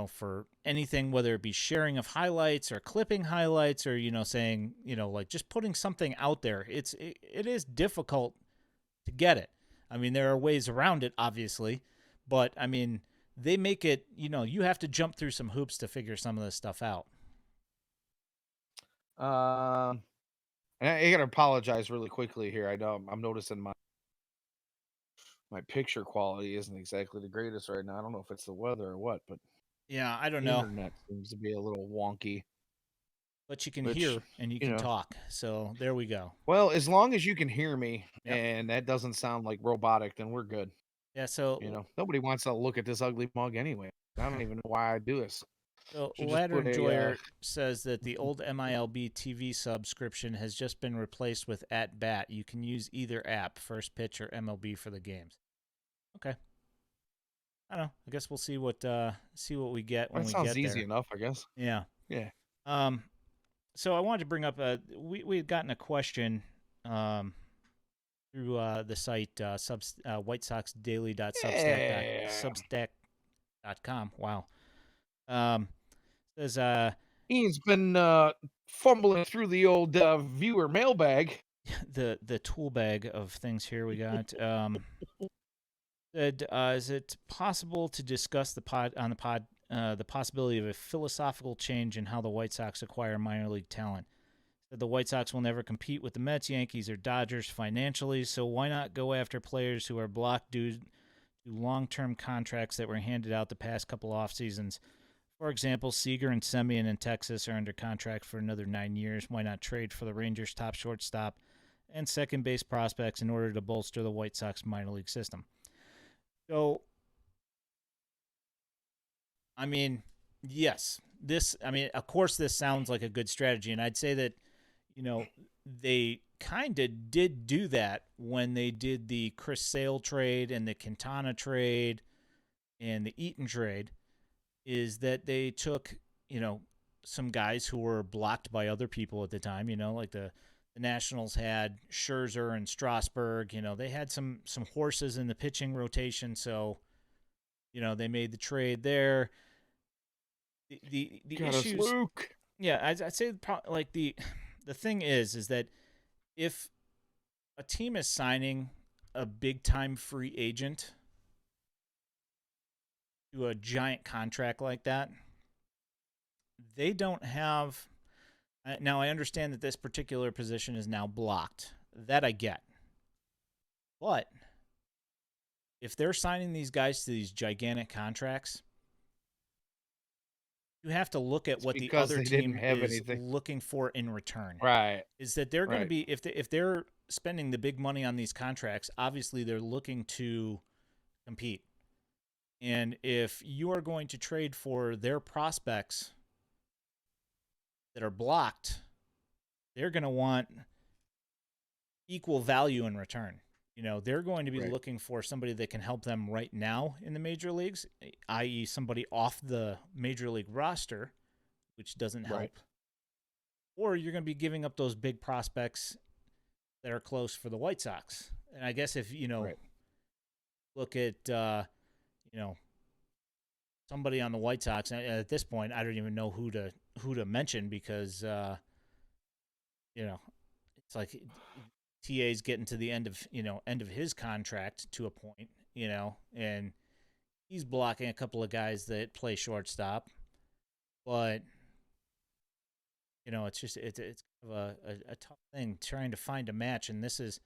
For anything, whether it be sharing of highlights or clipping highlights, or saying like just putting something out there. It is difficult to get it. I mean, there are ways around it, obviously, but I mean, they make it, you have to jump through some hoops to figure some of this stuff out. um, and I gotta apologize really quickly here. I know I'm noticing my picture quality isn't exactly the greatest right now. I don't know if it's the weather or what, but Yeah, I don't the know, internet seems to be a little wonky. but you can Which, hear and you you can know, talk. So there we go. well, as long as you can hear me Yep. and that doesn't sound like robotic, then we're good. Yeah. So Nobody wants to look at this ugly mug anyway. I don't even know why I do this. So Should just Ladder put a Enjoyer says that the old MILB TV subscription has just been replaced with At Bat. You can use either app, First Pitch or MLB, for the games. Okay. I don't know. I guess we'll see what we get when that we sounds get easy there. enough, I guess. Yeah. Yeah. Um. So I wanted to bring up we had gotten a question through the site Yeah. whitesoxdaily.substack.com. Wow. Says Ian's been fumbling through the old viewer mailbag. the tool bag of things here we got. Said, is it possible to discuss the possibility of a philosophical change in how the White Sox acquire minor league talent? Said the White Sox will never compete with the Mets, Yankees, or Dodgers financially, so why not go after players who are blocked due to long-term contracts that were handed out the past couple off seasons? For example, Seager and Semien in Texas are under contract for another 9 years. Why not trade for the Rangers' top shortstop and second base prospects in order to bolster the White Sox minor league system? So, I mean, yes, of course, this sounds like a good strategy, and I'd say that, they kind of did do that when they did the Chris Sale trade and the Quintana trade and the Eaton trade. Is that they took, some guys who were blocked by other people at the time. Like the Nationals had Scherzer and Strasburg. They had some horses in the pitching rotation, so they made the trade there. The Got us, issues, Luke. yeah, I'd say like the thing is that if a team is signing a big time free agent to a giant contract like that, they don't have. Now, I understand that this particular position is now blocked. That I get. But if they're signing these guys to these gigantic contracts, you have to look at It's what the because other they didn't team have is anything. looking for in return. Right. Is that they're going to Right. be, if they're spending the big money on these contracts, obviously they're looking to compete. And if you are going to trade for their prospects that are blocked, they're going to want equal value in return. They're going to be Right. looking for somebody that can help them right now in the major leagues, i.e., somebody off the major league roster, which doesn't help. Right. Or you're going to be giving up those big prospects that are close for the White Sox. And I guess if, Right. look at, somebody on the White Sox, at this point, I don't even know who to mention because, it's like TA's getting to the end of his contract to a point, and he's blocking a couple of guys that play shortstop, but it's just it's kind of a tough thing trying to find a match, and this is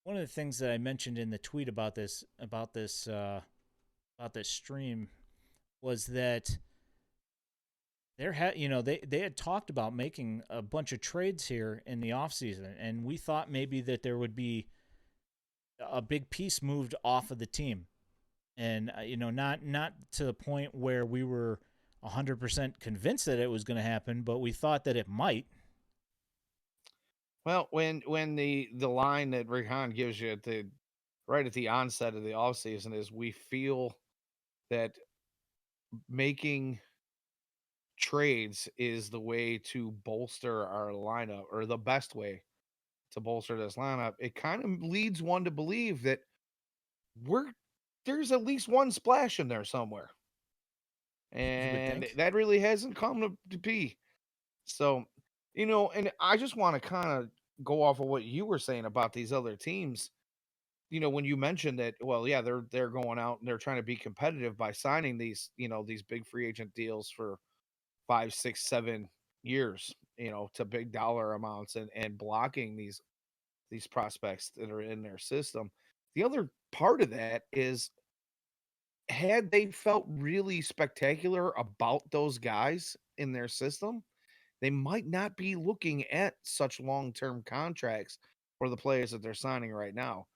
one of the things that I mentioned in the tweet about this stream was that they had talked about making a bunch of trades here in the offseason, and we thought maybe that there would be a big piece moved off of the team, and not to the point where we were 100% convinced that it was going to happen, but we thought that it might. Well, when the line that Rick gives you right at the onset of the offseason is we feel that making trades is the way to bolster our lineup, or the best way to bolster this lineup, it kind of leads one to believe that we're there's at least one splash in there somewhere. You would And think. that really hasn't come to be. So, and I just want to kind of go off of what you were saying about these other teams. When you mentioned that, well, yeah, they're going out and they're trying to be competitive by signing these big free agent deals for 5, 6, 7 years, to big dollar amounts, and blocking these prospects that are in their system. The other part of that is, had they felt really spectacular about those guys in their system, they might not be looking at such long-term contracts for the players that they're signing right now.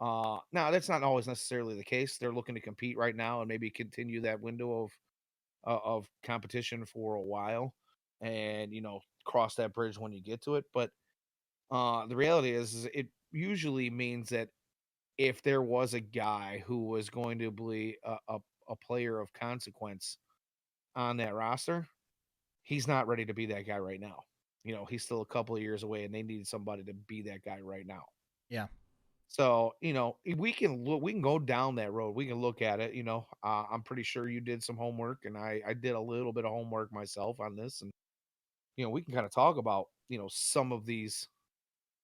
Now that's not always necessarily the case. They're looking to compete right now and maybe continue that window of competition for a while, and cross that bridge when you get to it. But the reality is it usually means that if there was a guy who was going to be a player of consequence on that roster, he's not ready to be that guy right now. He's still a couple of years away, and they need somebody to be that guy right now. Yeah. So, we can look, we can go down that road. We can look at it. I'm pretty sure you did some homework, and I did a little bit of homework myself on this, and we can kind of talk about some of these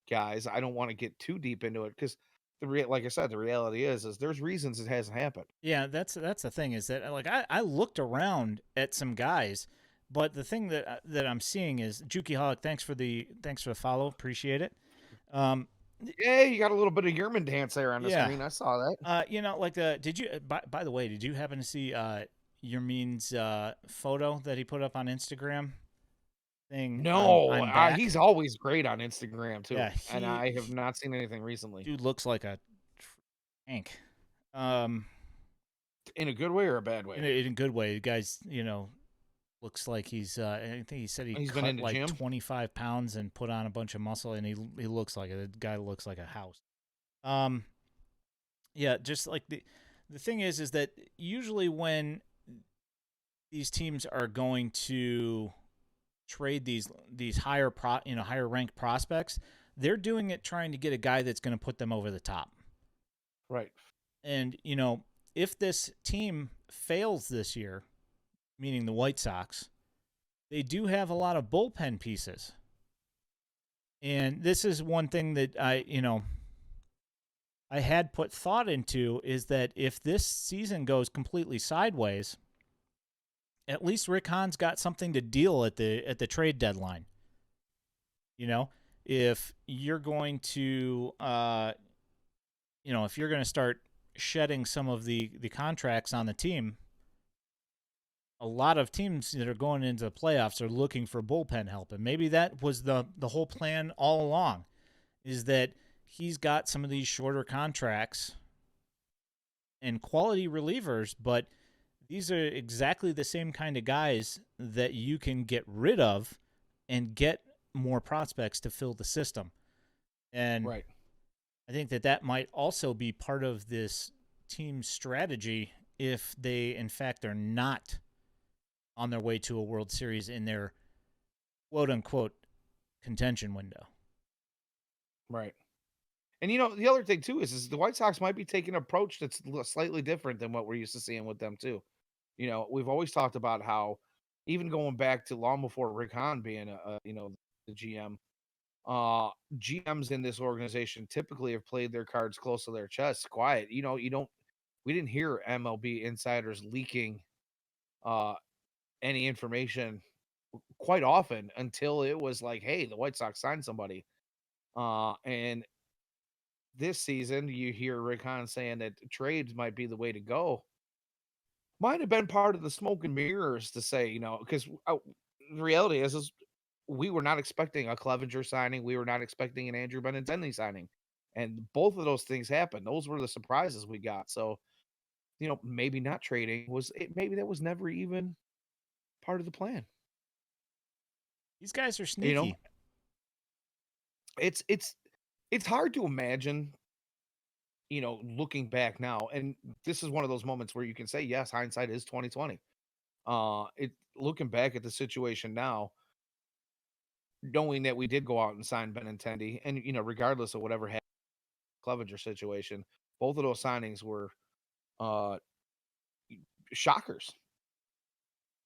guys. I don't want to get too deep into it because like I said, the reality is there's reasons it hasn't happened. Yeah, that's the thing is that like I looked around at some guys, but the thing that I'm seeing is Juki Holic. Thanks for the follow, appreciate it. Um, Yeah, you got a little bit of Yerman dance there on the yeah, screen. I saw that. like did you by the way, did you happen to see Yermin's photo that he put up on Instagram? Thing No, I'm back. he's always great on Instagram Yeah, too, and I have not seen anything recently. dude looks like a tank. Um, In a good way or a bad in way? a good way. The guy's looks like he's. I think he said he He's been in cut the like gym. 25 pounds and put on a bunch of muscle, and he looks like it. The guy looks like a house. Um, yeah, just like the thing is that usually when these teams are going to trade these higher ranked prospects, they're doing it trying to get a guy that's going to put them over the top. Right. And if this team fails this year, meaning the White Sox, they do have a lot of bullpen pieces. And this is one thing that I had put thought into, is that if this season goes completely sideways, at least Rick Hahn's got something to deal at the trade deadline. If you're going to if you're going to start shedding some of the contracts on the team, a lot of teams that are going into the playoffs are looking for bullpen help. And maybe that was the whole plan all along, is that he's got some of these shorter contracts and quality relievers, but these are exactly the same kind of guys that you can get rid of and get more prospects to fill the system. And right. I think that might also be part of this team's strategy if they, in fact, are not on their way to a World Series in their quote-unquote contention window. Right. And the other thing too is the White Sox might be taking an approach that's slightly different than what we're used to seeing with them too. We've always talked about how, even going back to long before Rick Hahn being the GM, GMs in this organization typically have played their cards close to their chest, quiet. We didn't hear MLB insiders leaking any information quite often until it was like, hey, the White Sox signed somebody. And this season, you hear Rick Hahn saying that trades might be the way to go. Might have been part of the smoke and mirrors to say, because the reality is we were not expecting a Clevenger signing. We were not expecting an Andrew Benintendi signing. And both of those things happened. Those were the surprises we got. So, maybe not trading maybe that was never even part of the plan. These guys are You know, sneaky. it's hard to imagine, looking back now, and this is one of those moments where you can say, yes, hindsight is 2020. Looking back at the situation now, knowing that we did go out and sign Benintendi, and regardless of whatever happened Clevenger situation, both of those signings were shockers.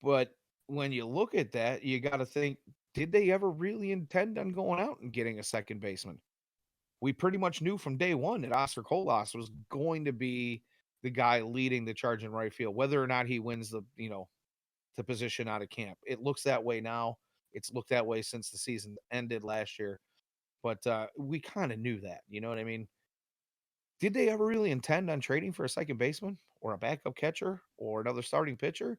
But when you look at that, you got to think, did they ever really intend on going out and getting a second baseman? We pretty much knew from day one that Oscar Colas was going to be the guy leading the charge in right field, whether or not he wins the position out of camp. It looks that way now. It's looked that way since the season ended last year. But we kind of knew that. You know what I mean? Did they ever really intend on trading for a second baseman or a backup catcher or another starting pitcher?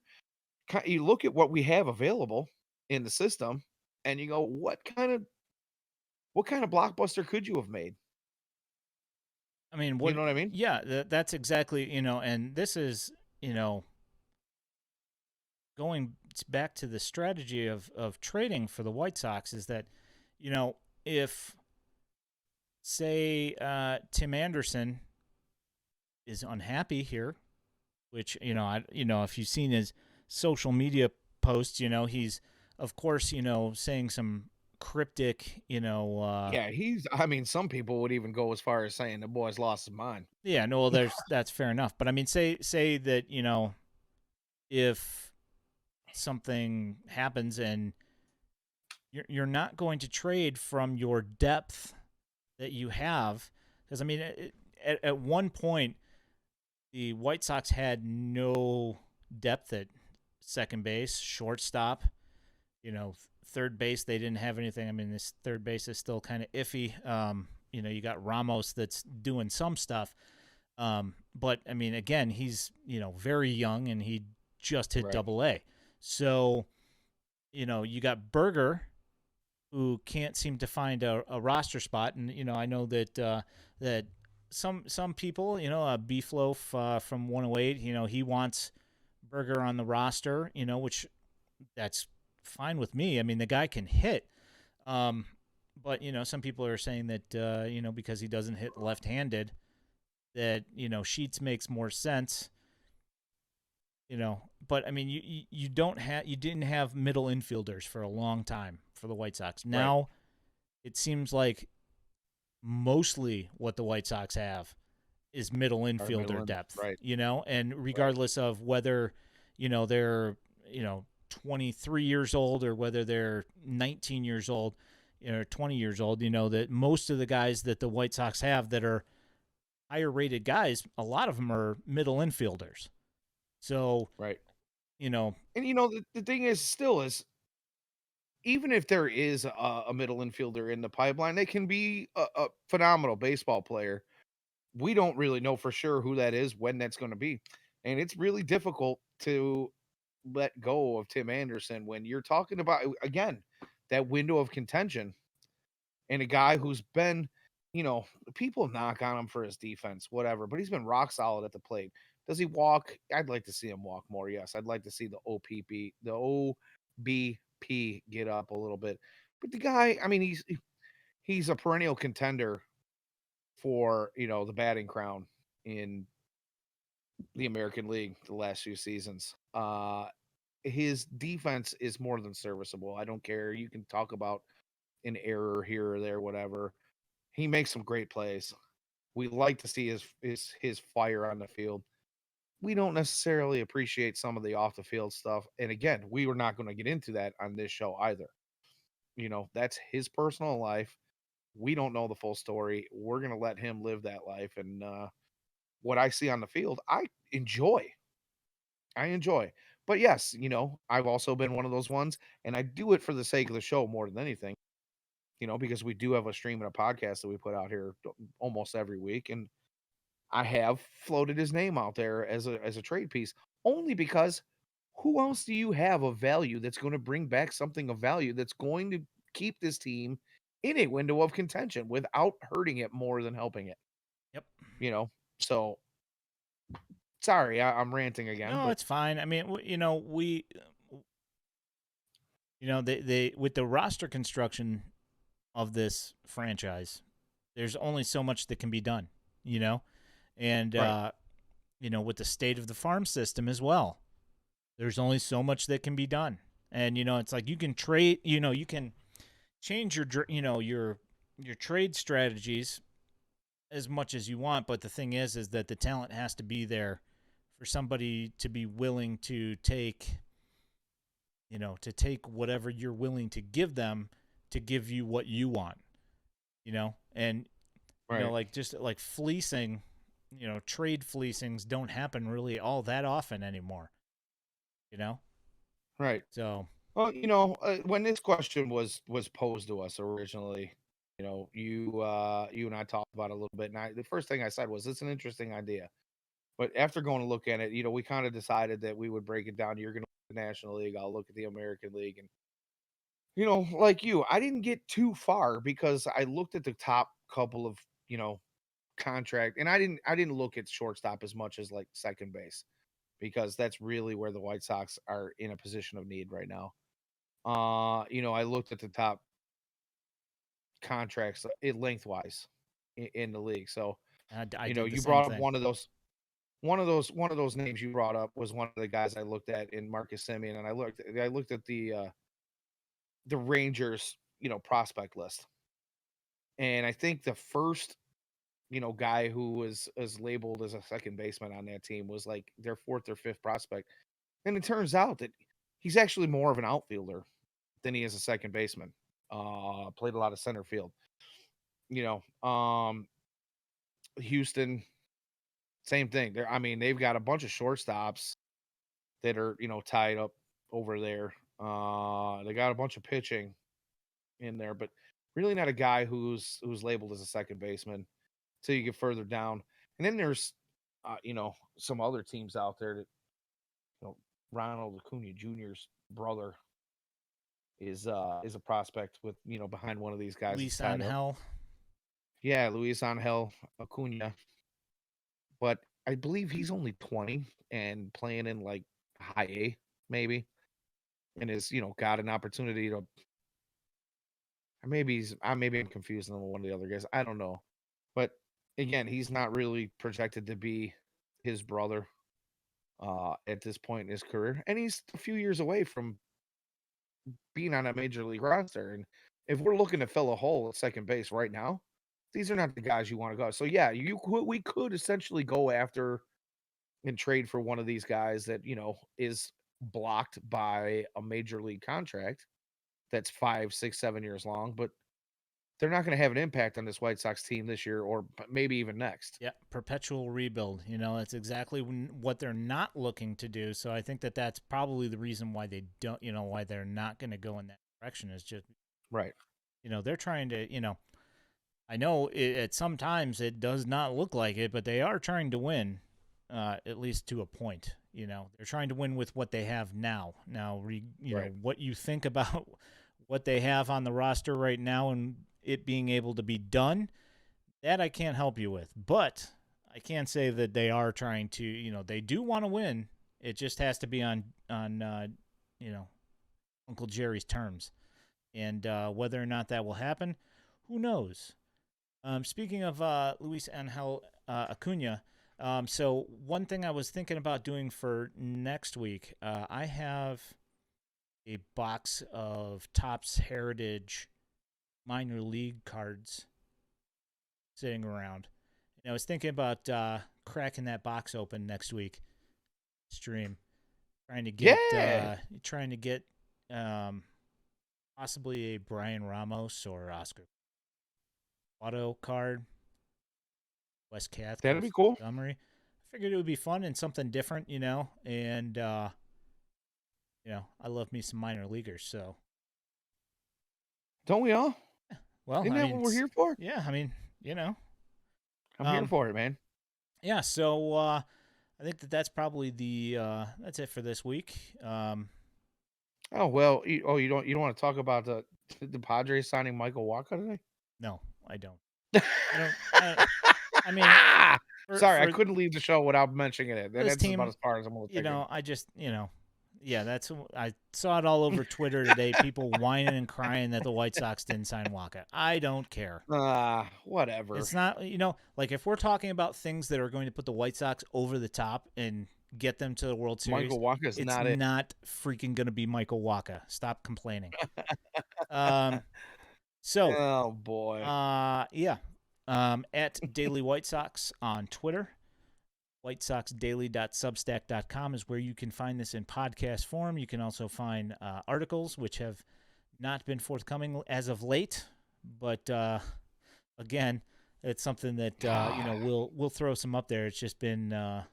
You look at what we have available in the system, and you go, what kind of blockbuster could you have made? I mean, You know what I mean? Yeah, that's exactly, and this is, going back to the strategy of trading for the White Sox, is that, if, say, Tim Anderson is unhappy here, which, if you've seen his social media posts, he's, of course, saying some cryptic, Yeah, I mean, some people would even go as far as saying the boy's lost his mind. Yeah, no, well, that's fair enough. But I mean, say that, if something happens and you're not going to trade from your depth that you have, because I mean, at one point, the White Sox had no depth at second base, shortstop, third base. They didn't have anything. I mean, this third base is still kind of iffy. You got Ramos that's doing some stuff. But I mean, again, he's, very young and he just hit Double A. So, you got Berger, who can't seem to find a roster spot. And, I know that, that some people, Beefloaf from 108, he wants Berger on the roster, which that's fine with me. I mean, the guy can hit. But, some people are saying that, because he doesn't hit left-handed, that, Sheets makes more sense. But I mean, you didn't have middle infielders for a long time for the White Sox. Right. Now it seems like mostly what the White Sox have is middle Our middle infielder end. depth, Right. and Right. regardless of whether, they're, 23 years old or whether they're 19 years old or 20 years old, that most of the guys that the White Sox have that are higher rated guys, a lot of them are middle infielders. So, Right. you know, And the thing is still is even if there is a middle infielder in the pipeline, they can be a phenomenal baseball player. We don't really know for sure who that is, when that's going to be. And it's really difficult to let go of Tim Anderson when you're talking about, again, that window of contention and a guy who's been, people knock on him for his defense, whatever, but he's been rock solid at the plate. Does he walk? I'd like to see him walk more. Yes, I'd like to see the OBP get up a little bit. But the guy, I mean, he's a perennial contender for, the batting crown in the American League the last few seasons. His defense is more than serviceable. I don't care. You can talk about an error here or there, whatever. He makes some great plays. We like to see his fire on the field. We don't necessarily appreciate some of the off the field stuff. And again, we were not going to get into that on this show either. That's his personal life. We don't know the full story. We're going to let him live that life. And what I see on the field, I enjoy. I enjoy. But yes, I've also been one of those ones, and I do it for the sake of the show more than anything, because we do have a stream and a podcast that we put out here almost every week. And I have floated his name out there as a trade piece only because who else do you have of value that's going to bring back something of value that's going to keep this team in a window of contention without hurting it more than helping it, yep. you know? So sorry, I'm ranting again, No, but it's fine. I mean, they with the roster construction of this franchise, there's only so much that can be done, and right, with the state of the farm system as well, there's only so much that can be done. And it's like you can trade, you can change your trade strategies as much as you want, but the thing is that the talent has to be there for somebody to be willing to take whatever you're willing to give them to give you what you want, and right, like just like fleecing, trade fleecings don't happen really all that often anymore, you know? right. So, Well, when this question was posed to us originally, you and I talked about it a little bit, and the first thing I said was it's an interesting idea. But after going to look at it, we kind of decided that we would break it down. You're going to look at the National League, I'll look at the American League, and like you, I didn't get too far because I looked at the top couple of contract, and I didn't look at shortstop as much as like second base because that's really where the White Sox are in a position of need right now. I looked at the top contracts lengthwise in the league. So, I did the you same brought up thing. one of those names you brought up was one of the guys I looked at in Marcus Simeon, and I looked at the Rangers, prospect list. And I think the first, guy who was labeled as a second baseman on that team was like their fourth or fifth prospect. And it turns out that he's actually more of an outfielder than he is a second baseman. Played a lot of center field. You Houston, same thing. I mean, they've got a bunch of shortstops that are, tied up over there. They got a bunch of pitching in there, but really not a guy who's labeled as a second baseman till you get further down. And then there's some other teams out there that Ronald Acuna Jr.'s brother is a prospect with behind one of these guys that's Luis tied up. Angel. Yeah, Luis Angel Acuna, but I believe he's only 20 and playing in like high A maybe, and is got an opportunity to. Or maybe I'm confusing him with one of the other guys. I don't know, but again, he's not really projected to be his brother. at this point in his career, and he's a few years away from being on a major league roster. And if we're looking to fill a hole at second base right now, these are not the guys you want to go. So yeah, we could essentially go after and trade for one of these guys that is blocked by a major league contract that's 5, 6, 7 years long, but they're not going to have an impact on this White Sox team this year or maybe even next. Yeah, perpetual rebuild. That's exactly what they're not looking to do. So I think that's probably the reason why they don't, why they're not going to go in that direction is just, Right. They're trying to, I know at sometimes it does not look like it, but they are trying to win, at least to a point. They're trying to win with what they have now. Now, Right. what you think about what they have on the roster right now and it being able to be done, that I can't help you with. But I can say that they are trying to, they do want to win. It just has to be on Uncle Jerry's terms. And whether or not that will happen, who knows? Speaking of Luis Angel Acuna, so one thing I was thinking about doing for next week, I have a box of Topps Heritage minor league cards sitting around. And I was thinking about cracking that box open next week. Stream, trying to get possibly a Brian Ramos or Oscar auto card. Wes Cath. That'd be cool. Montgomery. I figured it would be fun and something different, and I love me some minor leaguers, so. Don't we all? Yeah. Well, isn't that what we're here for? Yeah, I'm here for it, man. Yeah, so I think that's probably that's it for this week. Oh well, you don't want to talk about the Padres signing Michael Wacha today? No, I don't. I mean, sorry, I couldn't leave the show without mentioning it. That's team, about as far as I'm going to take it. I just, yeah, I saw it all over Twitter today. People whining and crying that the White Sox didn't sign Wacha. I don't care. Whatever. It's not, like if we're talking about things that are going to put the White Sox over the top and get them to the World Series, Michael Wacha is not freaking going to be Michael Wacha. Stop complaining. So, oh boy. Yeah. At Daily White Sox on Twitter. WhiteSoxDaily.substack.com is where you can find this in podcast form. You can also find articles, which have not been forthcoming as of late. But, again, it's something that, we'll throw some up there. It's just been...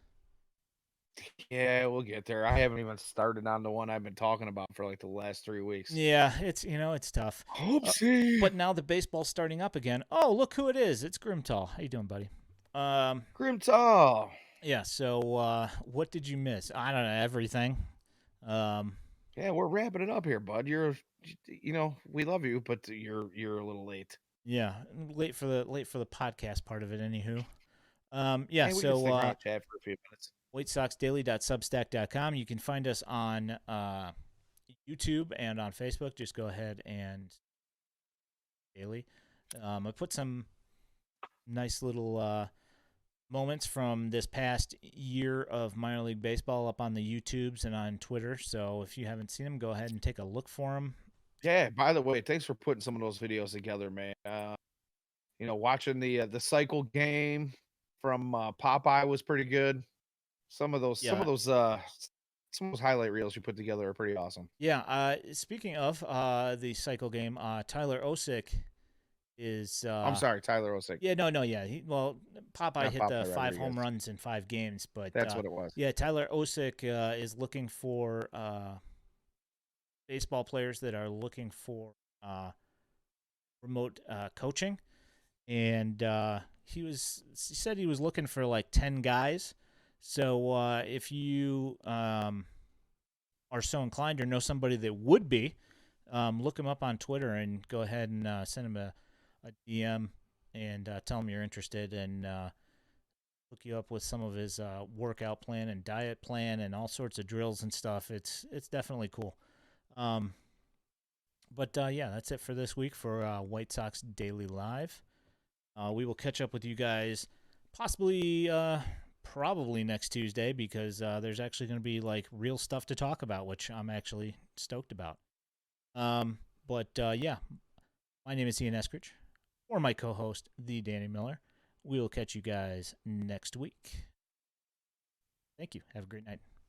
yeah, we'll get there. I haven't even started on the one I've been talking about for like the last 3 weeks. Yeah, it's it's tough. Oopsie. But now the baseball's starting up again. Oh, look who it is. It's Grimtall. How you doing, buddy? Grimtall. Yeah, so what did you miss? I don't know, everything. Yeah, we're wrapping it up here, bud. We love you, but you're a little late. Yeah, late for the podcast part of it, anywho. Yeah, hey, we so can stick around chat for a few minutes. WhiteSoxDaily.substack.com. You can find us on YouTube and on Facebook. Just go ahead and daily. I put some nice little moments from this past year of minor league baseball up on the YouTubes and on Twitter. So if you haven't seen them, go ahead and take a look for them. Yeah, by the way, thanks for putting some of those videos together, man. Watching the cycle game from Popeye was pretty good. Some of those highlight reels you put together are pretty awesome. Yeah. Speaking of the cycle game, Tyler Osick is. I'm sorry, Tyler Osick. Yeah, no, yeah. Popeye hit the 5 home runs in 5 games, but that's what it was. Yeah, Tyler Osick is looking for baseball players that are looking for remote coaching, and he said he was looking for like 10 guys. So if you are so inclined or know somebody that would be, look him up on Twitter and go ahead and send him a DM and tell him you're interested and hook you up with some of his workout plan and diet plan and all sorts of drills and stuff. It's definitely cool. But yeah, that's it for this week for White Sox Daily Live. We will catch up with you guys possibly probably next Tuesday because there's actually going to be like real stuff to talk about, which I'm actually stoked about. But yeah, my name is Ian Eskridge, or my co-host, the Danny Miller. We will catch you guys next week. Thank you. Have a great night.